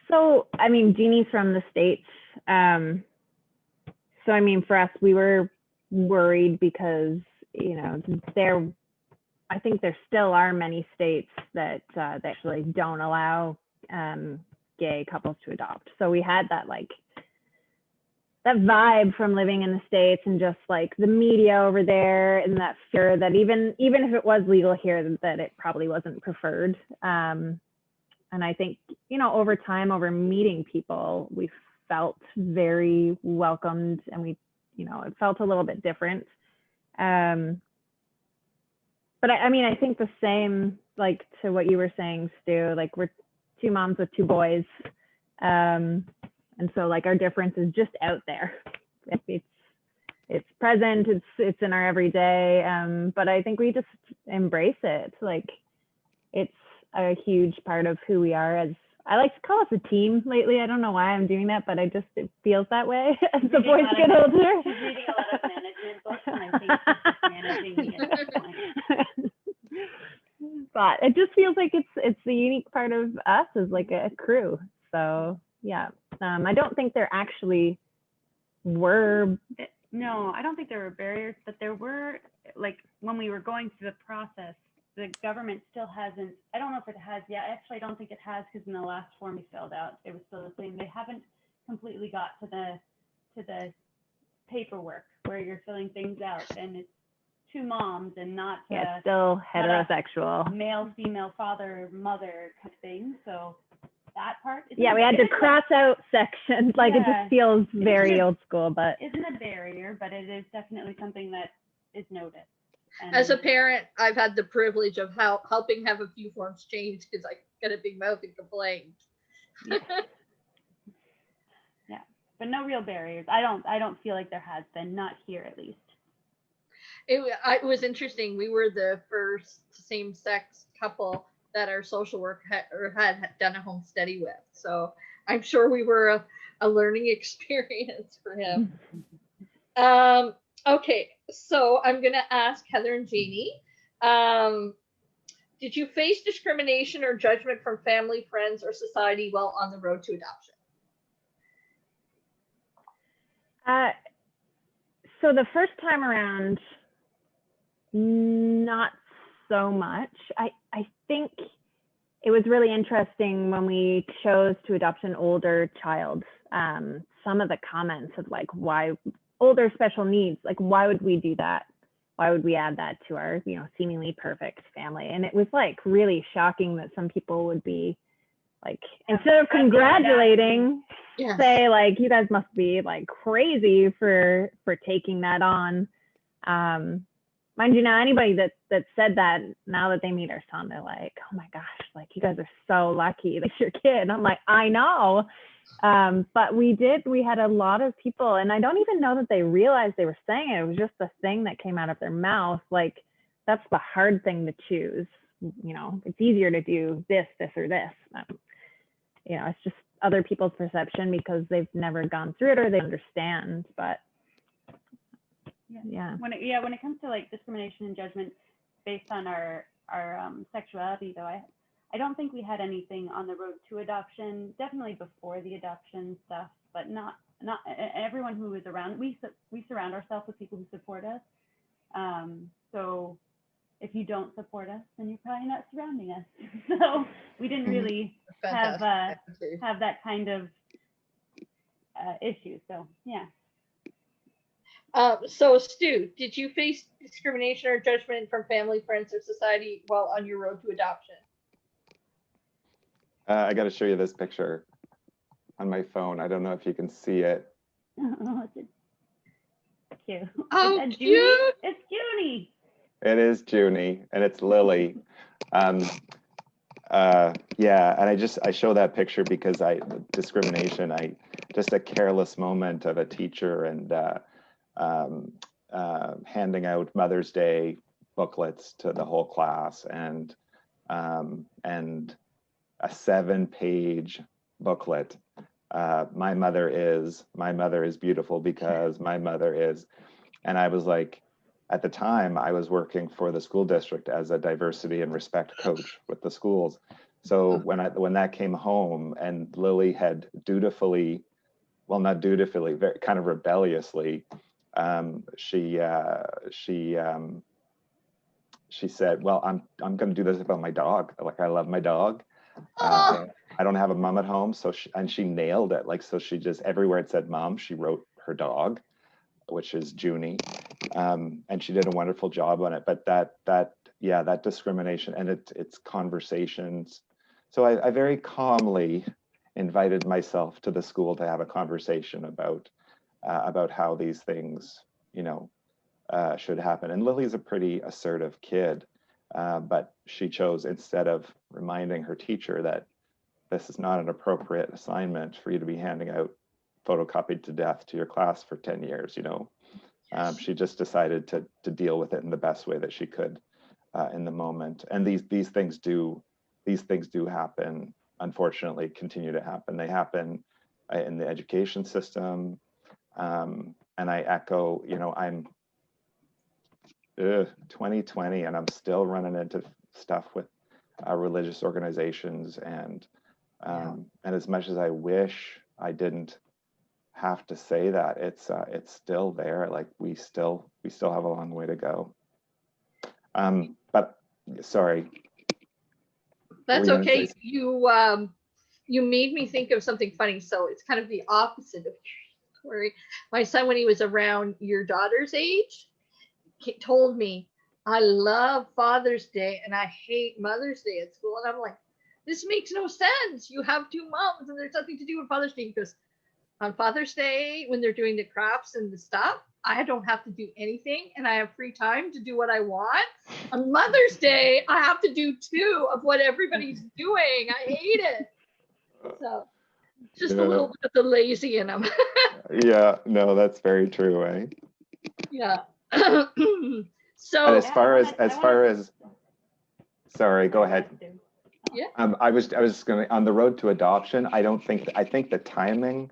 So, I mean, Jeannie's from the States. So, I mean, for us, we were worried because, I think there still are many states that actually don't allow gay couples to adopt. So we had that vibe from living in the States and just like the media over there, and that fear that even if it was legal here, that it probably wasn't preferred. And I think, over time, over meeting people, we felt very welcomed, and it felt a little bit different. But I think the same, like to what you were saying, Stu, like we're 2 moms with 2 boys. And so like our difference is just out there. It's present, it's in our everyday. But I think we just embrace it. Like it's a huge part of who we are as I like to call us a team lately. I don't know why I'm doing that, but it feels that way as the Reading a boys lot get of- older. She's reading a lot of management books, and I think she's just managing me at this point. But it just feels like it's the unique part of us as like a crew. So yeah, I don't think there actually were. No, I don't think there were barriers, but there were, like, when we were going through the process, the government still hasn't, I don't know if it has yet. Actually, I don't think it has, because in the last form we filled out, it was still the same. They haven't completely got to the paperwork where you're filling things out, and it's two moms and not Yeah, it's still heterosexual. male, female, father, mother kind of thing. So that part. Yeah, we had to cross out sections. Like it just feels very old school, but isn't a barrier, but it is definitely something that is noticed. And As a parent, I've had the privilege of helping have a few forms changed because I got a big mouth and complained. Yeah, but no real barriers. I don't feel like there has been, not here at least. It was interesting. We were the first same-sex couple that our social work had done a home study with. So I'm sure we were a learning experience for him. Okay, so I'm going to ask Heather and Jeannie. Did you face discrimination or judgment from family, friends, or society while on the road to adoption? So the first time around, not so much. I think it was really interesting when we chose to adopt an older child. Some of the comments of like, why older special needs, like why would we do that? Why would we add that to our, seemingly perfect family? And it was like really shocking that some people would be like, instead of congratulating, say like, you guys must be like crazy for taking that on. Mind you, now anybody that said that, now that they meet our son, they're like, oh my gosh, like you guys are so lucky that's your kid. And I'm like, I know. But we had a lot of people, and I don't even know that they realized they were saying it. It was just the thing that came out of their mouth. Like, that's the hard thing to choose. It's easier to do this, or this. It's just other people's perception because they've never gone through it or they understand. But yeah. When it comes to like discrimination and judgment based on our sexuality, though, I don't think we had anything on the road to adoption. Definitely before the adoption stuff, but not everyone who is around. We surround ourselves with people who support us. So if you don't support us, then you're probably not surrounding us. So we didn't really have that kind of issue. So yeah. So Stu, did you face discrimination or judgment from family, friends, or society while on your road to adoption? I got to show you this picture on my phone. I don't know if you can see it. Oh, it's cute. Oh, cute! It's Junie. It is Junie, and it's Lily. Yeah, and I show that picture because discrimination. Just a careless moment of a teacher and handing out Mother's Day booklets to the whole class, and a 7-page booklet. My mother is beautiful because my mother is. And I was like, at the time I was working for the school district as a diversity and respect coach with the schools. So when that came home and Lily had dutifully, well, not dutifully, very kind of rebelliously, she said, well, I'm going to do this about my dog. Like, I love my dog. I don't have a mom at home. So she nailed it. Like, so she just, everywhere it said mom, she wrote her dog, which is Junie. And she did a wonderful job on it. But that discrimination and it's conversations. So I very calmly invited myself to the school to have a conversation about how these things, should happen. And Lily's a pretty assertive kid, but she chose, instead of reminding her teacher that this is not an appropriate assignment for you to be handing out photocopied to death to your class for 10 years, she just decided to deal with it in the best way that she could in the moment. And these things do happen unfortunately continue to happen. They happen in the education system. And I echo, you know, I'm 2020 and I'm still running into stuff with religious organizations, and as much as I wish I didn't have to say that, it's still there. Like we still have a long way to go. But sorry. That's okay. You made me think of something funny. So it's kind of the opposite of your story. My son, when he was around your daughter's age, told me, I love Father's Day and I hate Mother's Day at school. And I'm like, this makes no sense. You have two moms and there's nothing to do with Father's Day. He goes, on Father's Day, when they're doing the crafts and the stuff, I don't have to do anything and I have free time to do what I want. On Mother's Day, I have to do two of what everybody's doing. I hate it. So just a little bit of the lazy in them. Yeah, no, that's very true, eh? Yeah. So and as far as sorry, go ahead. Yeah. I was just going to, on the road to adoption, I think the timing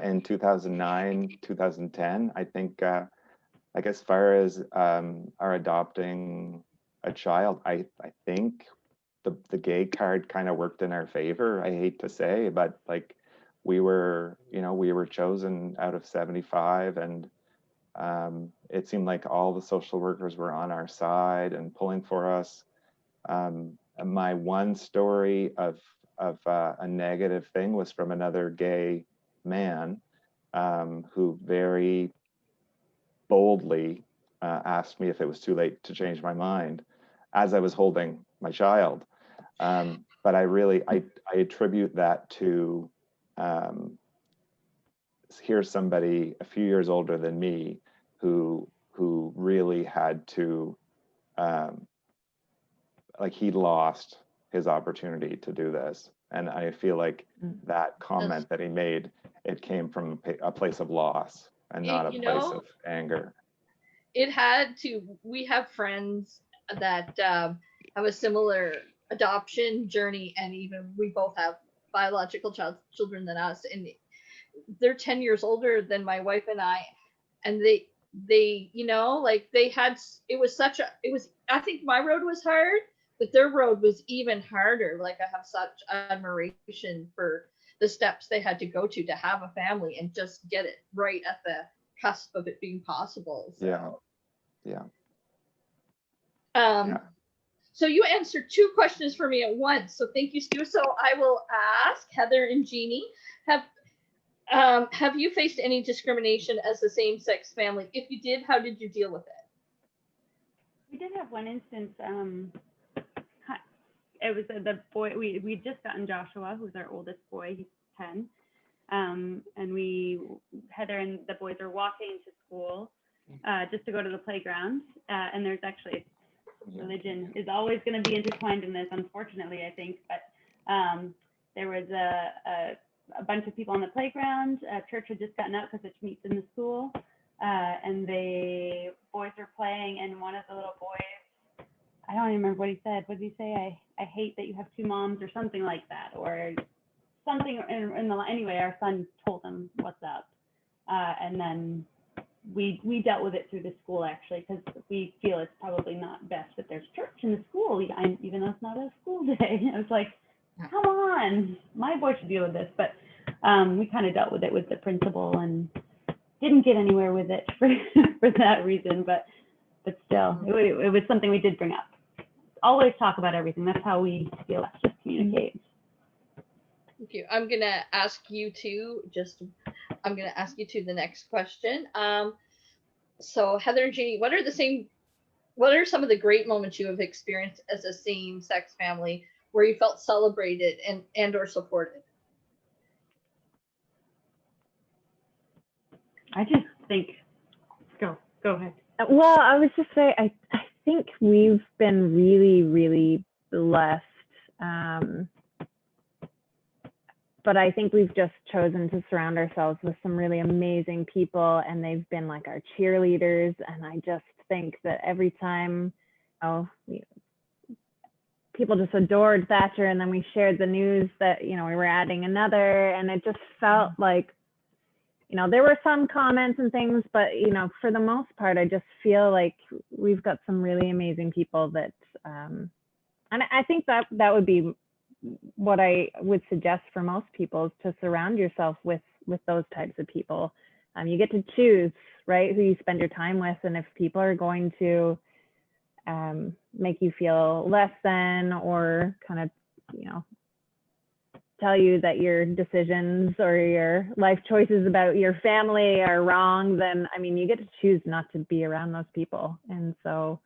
in 2009, 2010, I think like as far as our adopting a child, I think the gay card kind of worked in our favor. I hate to say, but like we were chosen out of 75, and it seemed like all the social workers were on our side and pulling for us. My one story of a negative thing was from another gay man who very boldly asked me if it was too late to change my mind as I was holding my child. But I attribute that to here's somebody a few years older than me who really had to like he lost his opportunity to do this. And I feel like that comment that he made, it came from a place of loss and not a place of anger. It had to. We have friends that have a similar adoption journey, and even we both have biological children than us, and they're 10 years older than my wife and I, and they like they had, I think my road was hard, but their road was even harder. Like I have such admiration for the steps they had to go to have a family and just get it right at the cusp of it being possible. So. Yeah. So you answered two questions for me at once. So thank you, Stu. So I will ask Heather and Jeannie, have you faced any discrimination as a same-sex family? If you did, how did you deal with it? We did have one instance. It was the boy. We just gotten Joshua, who's our oldest boy. He's 10. And Heather and the boys are walking to school just to go to the playground. And there's actually, religion is always going to be intertwined in this, unfortunately, I think. But there was a bunch of people on the playground. Church had just gotten out because it meets in the school. And the boys were playing, and one of the little boys, I don't even remember what he said. What did he say? I hate that you have two moms, or something like that, or something anyway, our son told him what's up. And then we dealt with it through the school, actually, because we feel it's probably not best that there's church in the school, even though it's not a school day. I was like, come on, my boy should deal with this. But we kind of dealt with it with the principal and didn't get anywhere with it for that reason. But still, it was something we did bring up. Always talk about everything. That's how we feel. Let's just communicate. Thank you. I'm gonna ask you two the next question. So Heather and Jeannie, what are some of the great moments you have experienced as a same-sex family where you felt celebrated and or supported? I just think, go ahead. Well, I was just saying, I think we've been really, really blessed. But I think we've just chosen to surround ourselves with some really amazing people, and they've been like our cheerleaders. And I just think that every time, people just adored Thatcher, and then we shared the news that, you know, we were adding another, and it just felt like, you know, there were some comments and things, but, you know, for the most part, I just feel like we've got some really amazing people that, and I think that would be what I would suggest for most people, is to surround yourself with those types of people. You get to choose, right, who you spend your time with, and if people are going to make you feel less than, or kind of, you know, tell you that your decisions or your life choices about your family are wrong, then, I mean, you get to choose not to be around those people. And so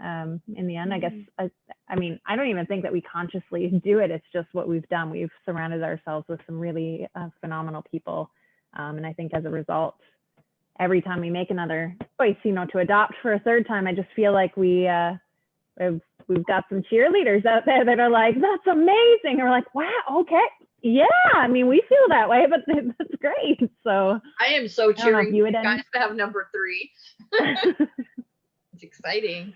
in the end, I guess, I mean, I don't even think that we consciously do it. It's just what we've done. We've surrounded ourselves with some really phenomenal people. And I think as a result, every time we make another choice, you know, to adopt for a third time, I just feel like we've got some cheerleaders out there that are like, that's amazing. And we're like, wow, okay. Yeah, I mean, we feel that way, but that's great. So I am so cheering you you guys to have number 3. It's exciting.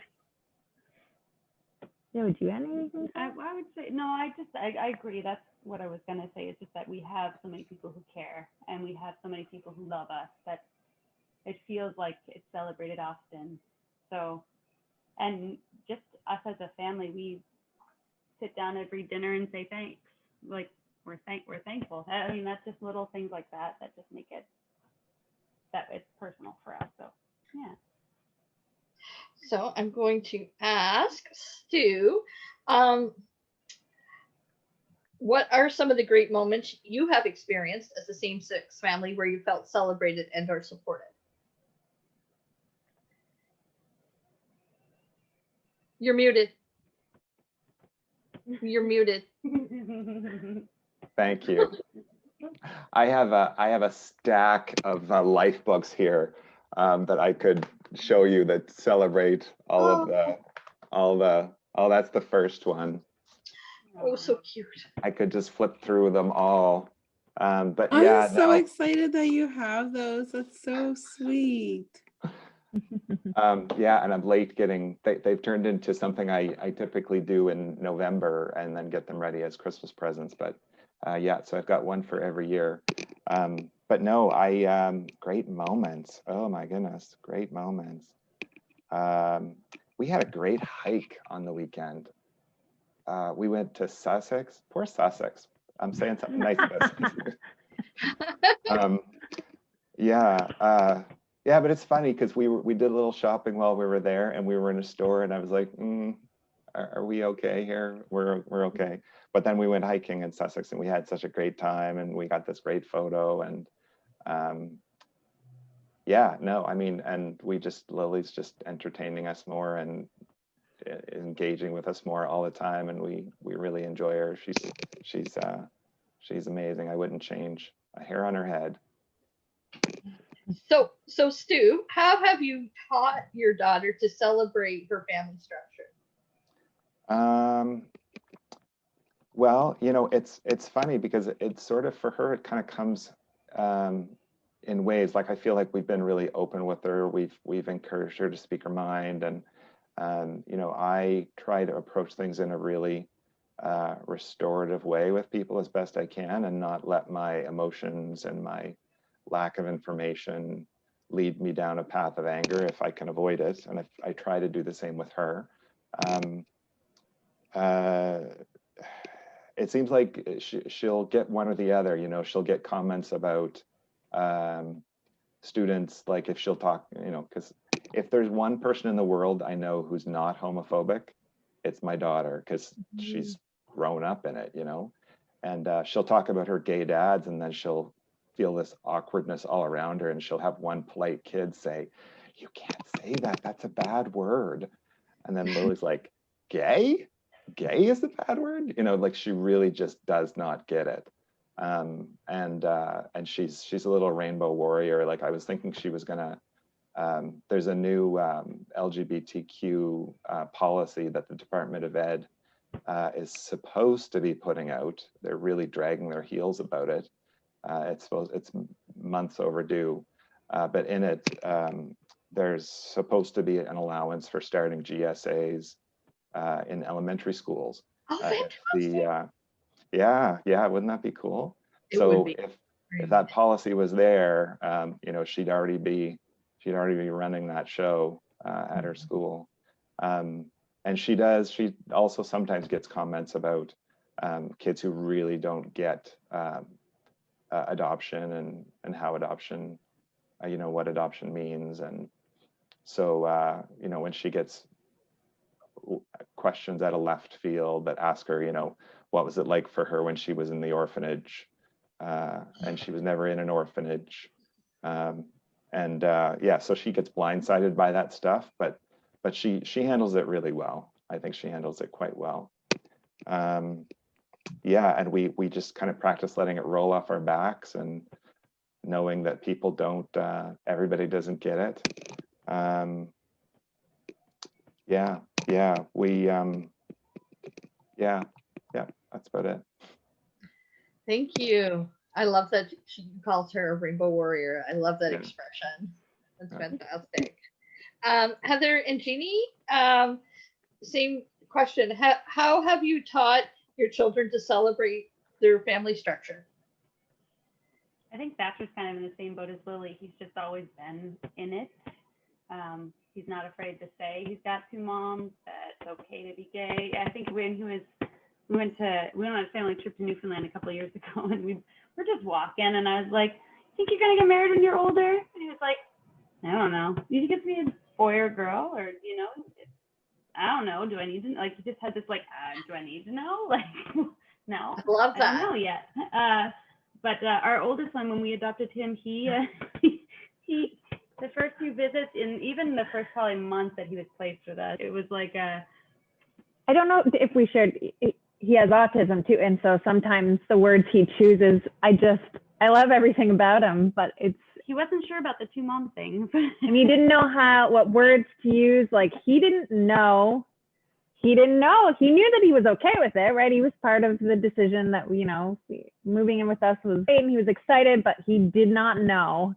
Yeah, would you add anything? I would say, no, I agree. That's what I was going to say. It's just that we have so many people who care, and we have so many people who love us, that it feels like it's celebrated often. So, and just us as a family, we sit down every dinner and say thanks. Like, we're thankful. I mean, that's just little things like that just make it, that it's personal for us. So, yeah. So I'm going to ask Stu, what are some of the great moments you have experienced as a same-sex family where you felt celebrated and or supported? You're muted. You're muted. Thank you. I have a stack of life books here that I could show you that celebrate all that's the first one. Oh, so cute. I could just flip through them all. But I'm yeah, so excited that you have those. That's so sweet. yeah, and I'm late getting, they've turned into something I typically do in November and then get them ready as Christmas presents. But yeah, so I've got one for every year. But no, great moments. Oh my goodness, great moments. We had a great hike on the weekend. We went to Sussex. Poor Sussex. I'm saying something nice about Sussex. Yeah, but it's funny because we did a little shopping while we were there, and we were in a store, and I was like, are we okay here? We're okay. But then we went hiking in Sussex, and we had such a great time, and we got this great photo, and yeah, no, I mean, and Lily's just entertaining us more and engaging with us more all the time, and we really enjoy her. She's amazing. I wouldn't change a hair on her head. So Stu, how have you taught your daughter to celebrate her family structure? Well, you know, it's funny because it's sort of, for her, it kind of comes in waves. Like, I feel like we've been really open with her. We've encouraged her to speak her mind, and you know, I try to approach things in a really restorative way with people as best I can, and not let my emotions and my lack of information lead me down a path of anger if I can avoid it. And I try to do the same with her. It seems like she'll get one or the other. You know, she'll get comments about students, like if she'll talk, you know, because if there's one person in the world I know who's not homophobic, it's my daughter, because she's grown up in it, you know. And she'll talk about her gay dads, and then she'll feel this awkwardness all around her, and she'll have one polite kid say, "You can't say that, that's a bad word." And then Lily's like, gay is a bad word, you know, like she really just does not get it. And she's a little rainbow warrior. Like, I was thinking she was gonna there's a new LGBTQ policy that the Department of Ed is supposed to be putting out. They're really dragging their heels about it. It's months overdue, but in it, there's supposed to be an allowance for starting GSAs in elementary schools. Oh, if fantastic. yeah, wouldn't that be cool? It would So be if great. that policy was there, you know, she'd already be running that show at her school. And she also sometimes gets comments about kids who really don't get adoption and how adoption, you know, what adoption means. And so, you know, when she gets questions out of left field that ask her, you know, what was it like for her when she was in the orphanage? And she was never in an orphanage. Yeah, so she gets blindsided by that stuff, but she handles it really well. I think she handles it quite well. Yeah, and we just kind of practice letting it roll off our backs and knowing that people don't, everybody doesn't get it. Yeah, that's about it. Thank you. I love that she calls her a rainbow warrior. I love that Yeah. expression. That's Yeah. fantastic. Heather and Jeannie, same question. How have you taught your children to celebrate their family structure? I think Thatcher's kind of in the same boat as Lily. He's just always been in it. He's not afraid to say he's got two moms, that it's okay to be gay. I think when we went on a family trip to Newfoundland a couple of years ago, and we were just walking, and I was like, "Think you're gonna get married when you're older?" And he was like, "I don't know. You think it's be a boy or girl, or you know, I don't know. Do I need to like?" He just had this like, "Do I need to know?" Like, no, I love I that. don't know yet. But our oldest one, when we adopted him, he the first few visits, and even the first probably month that he was placed with us, it was like a. I don't know if we shared, he has autism too. And so sometimes the words he chooses, I love everything about him, but he wasn't sure about the two mom thing. and he didn't know what words to use. Like he didn't know. He knew that he was okay with it, right? He was part of the decision that, you know, moving in with us was great and he was excited, but he did not know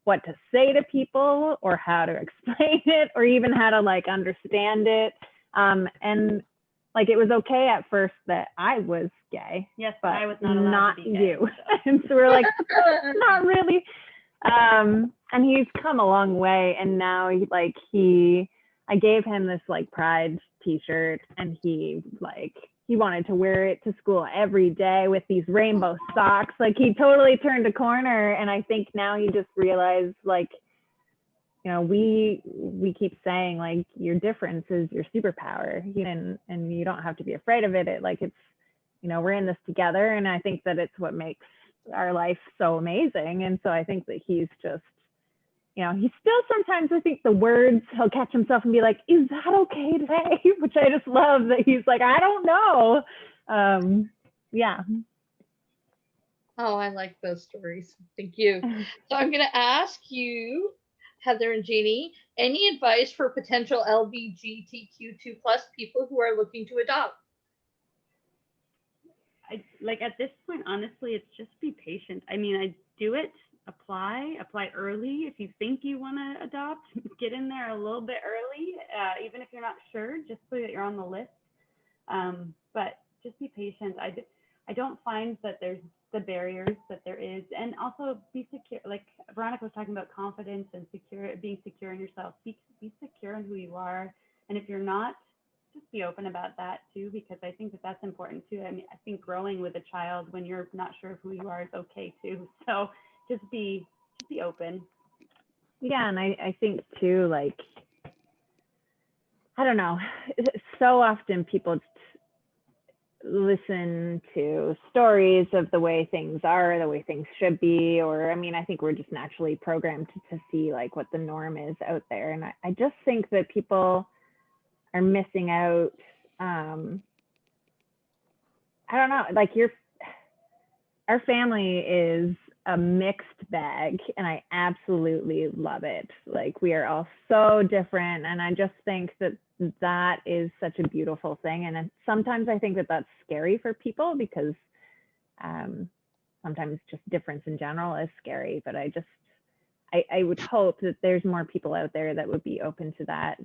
what to say to people or how to explain it or even how to like understand it. And like it was okay at first that I was gay. Yes, but I was not allowed to be gay, you. So. And so we're like, not really. And he's come a long way. And now I gave him this like Pride t-shirt and he wanted to wear it to school every day with these rainbow socks. Like he totally turned a corner. And I think now he just realized like, you know, we keep saying like your difference is your superpower, and you don't have to be afraid of it. It's, you know, we're in this together, and I think that it's what makes our life so amazing. And so I think that he's just, you know, he still sometimes, I think the words, he'll catch himself and be like, is that okay to say? Which I just love that he's like, I don't know. Yeah. Oh, I like those stories. Thank you. So I'm going to ask you, Heather and Jeannie, any advice for potential LBGTQ2+ people who are looking to adopt? Like at this point, honestly, it's just be patient. I mean, I do it, apply early. If you think you want to adopt, get in there a little bit early, even if you're not sure, just so that you're on the list. But just be patient. I don't find that there's the barriers that there is, and also be secure. Like Veronica was talking about confidence and being secure in yourself. Be secure in who you are, and if you're not, just be open about that too, because I think that that's important too. I mean, I think growing with a child when you're not sure of who you are is okay too. So just be open. Yeah, and I think too, like, I don't know, so often people listen to stories of the way things are, the way things should be, or I mean, I think we're just naturally programmed to see like what the norm is out there. And I just think that people are missing out. I don't know, like our family is a mixed bag and I absolutely love it. Like we are all so different. And I just think that is such a beautiful thing. And sometimes I think that that's scary for people because sometimes just difference in general is scary, but I I would hope that there's more people out there that would be open to that,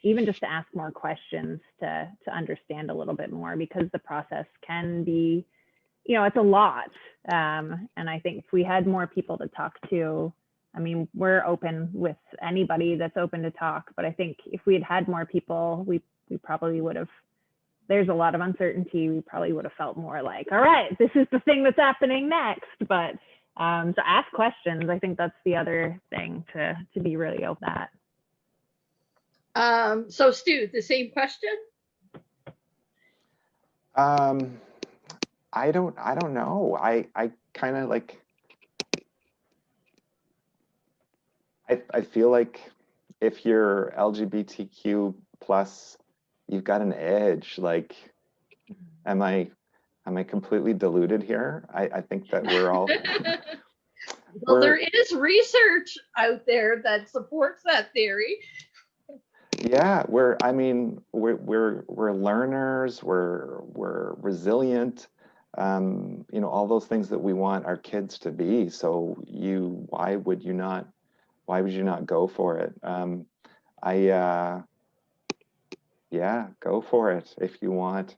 even just to ask more questions to understand a little bit more, because the process can be, it's a lot. And I think if we had more people to talk to, I mean, we're open with anybody that's open to talk, but I think if we had more people, we probably would have, there's a lot of uncertainty. We probably would have felt more like, all right, this is the thing that's happening next. But to ask questions, I think that's the other thing to be really open at. So Stu, the same question? I don't know. I kind of like, I feel like if you're LGBTQ plus, you've got an edge. Like, am I completely deluded here? I think that we're all Well, there is research out there that supports that theory. Yeah, we're learners, we're resilient, all those things that we want our kids to be. So why would you not go for it? Yeah, go for it if you want.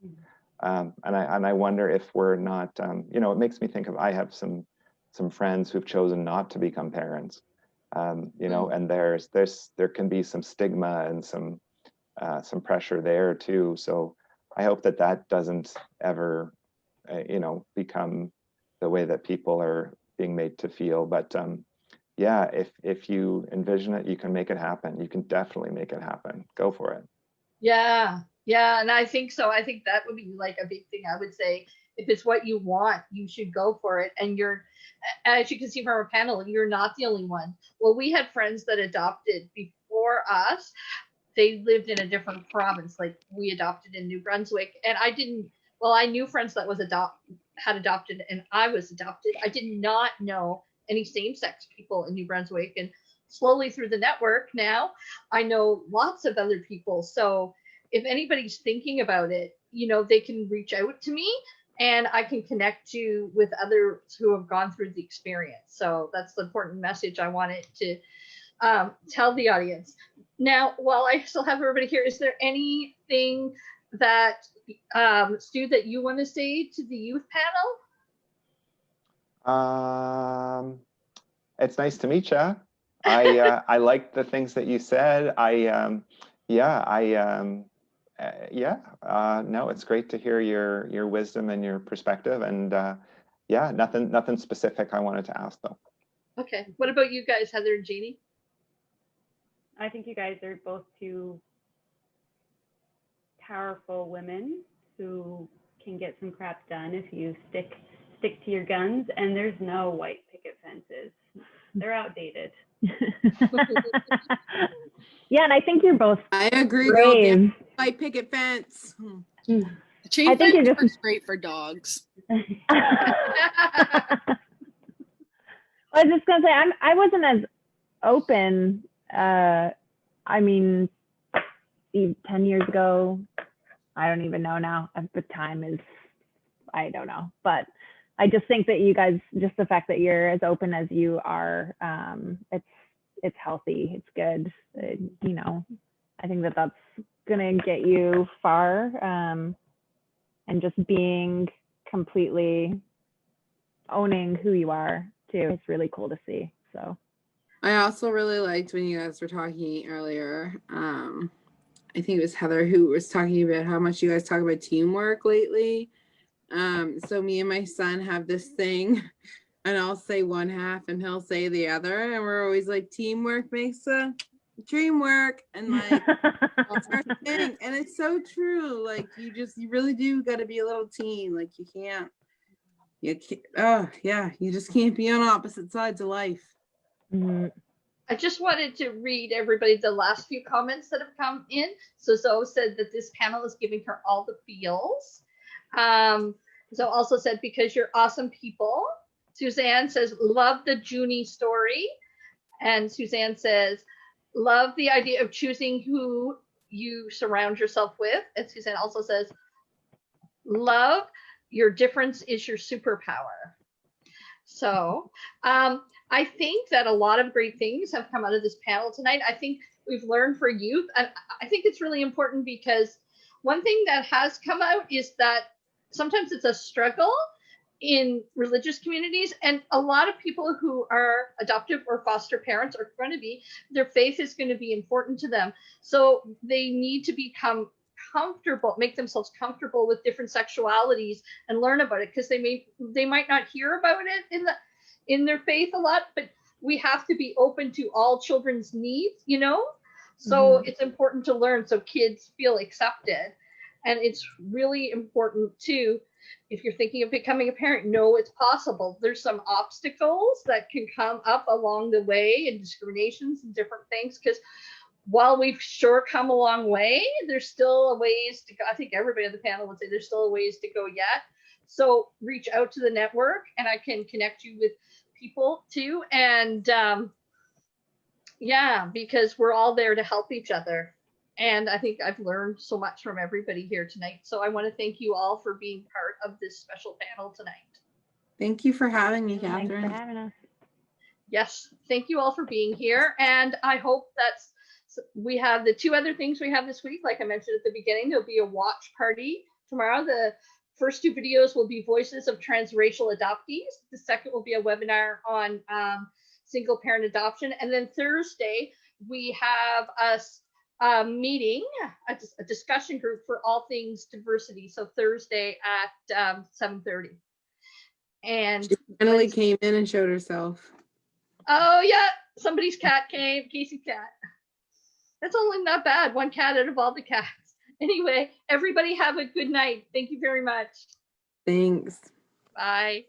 And I wonder if we're not, it makes me think of, I have some friends who've chosen not to become parents. And there can be some stigma and some pressure there too. So I hope that doesn't ever, become the way that people are being made to feel. But yeah, if you envision it, you can make it happen. You can definitely make it happen. Go for it. Yeah, and I think so. I think that would be like a big thing. I would say, if it's what you want, you should go for it. And as you can see from our panel, you're not the only one. Well, we had friends that adopted before us. They lived in a different province. Like, we adopted in New Brunswick, and I knew friends that had adopted, and I was adopted. I did not know any same-sex people in New Brunswick, and slowly through the network now, I know lots of other people. So if anybody's thinking about it, they can reach out to me, and I can connect you with others who have gone through the experience. So that's the important message I wanted to tell the audience. Now, while I still have everybody here, is there anything that, Stu, that you want to say to the youth panel? It's nice to meet you. I like the things that you said. No, it's great to hear your wisdom and your perspective. And yeah, nothing specific I wanted to ask though. Okay, what about you guys, Heather and Jeannie? I think you guys are both two powerful women who can get some crap done if you stick to your guns. And there's no white picket fences. They're outdated. Yeah, and I think you're both I agree. brave. White picket fence. Chain fence is great for dogs. I was just gonna say, I wasn't as open. I mean, 10 years ago, I don't even know now. The time is, I don't know. But I just think that you guys, just the fact that you're as open as you are, it's healthy. It's good. I think that that's gonna get you far. And just being completely owning who you are too. It's really cool to see. So I also really liked when you guys were talking earlier. I think it was Heather who was talking about how much you guys talk about teamwork lately. So me and my son have this thing, and I'll say one half and he'll say the other, and we're always like, teamwork makes a dream work, and like that's our thing. And it's so true. Like you really do got to be a little team. Like you can't, you just can't be on opposite sides of life. mm-hmm. I just wanted to read everybody the last few comments that have come in. So Zoe said that this panel is giving her all the feels. Zoe also said, because you're awesome people. Suzanne says, love the Junie story. And Suzanne says, love the idea of choosing who you surround yourself with. And Suzanne also says, love your difference is your superpower. So I think that a lot of great things have come out of this panel tonight. I think we've learned for youth, and I think it's really important because one thing that has come out is that sometimes it's a struggle in religious communities, and a lot of people who are adoptive or foster parents are going to be, their faith is going to be important to them. So they need to become comfortable, make themselves comfortable with different sexualities and learn about it, because they might not hear about it in their faith a lot, but we have to be open to all children's needs, you know? So it's important to learn so kids feel accepted. And it's really important too, if you're thinking of becoming a parent, know it's possible. There's some obstacles that can come up along the way, and discriminations and different things, because while we've sure come a long way, there's still a ways to go. I think everybody on the panel would say there's still a ways to go yet. So reach out to the network, and I can connect you with people too. And yeah, because we're all there to help each other. And I think I've learned so much from everybody here tonight. So I want to thank you all for being part of this special panel tonight. Thank you for having me, Thanks Catherine. for having us. Yes, thank you all for being here. And I hope that's, we have the two other things we have this week. Like I mentioned at the beginning, there'll be a watch party tomorrow. The first two videos will be Voices of Transracial Adoptees. The second will be a webinar on single parent adoption. And then Thursday, we have a meeting, a discussion group for all things diversity. So Thursday at 7:30. And She finally came in and showed herself. oh yeah, somebody's cat came, Casey's cat. That's only not bad. One cat out of all the cats. Anyway, everybody have a good night. Thank you very much. Thanks. Bye.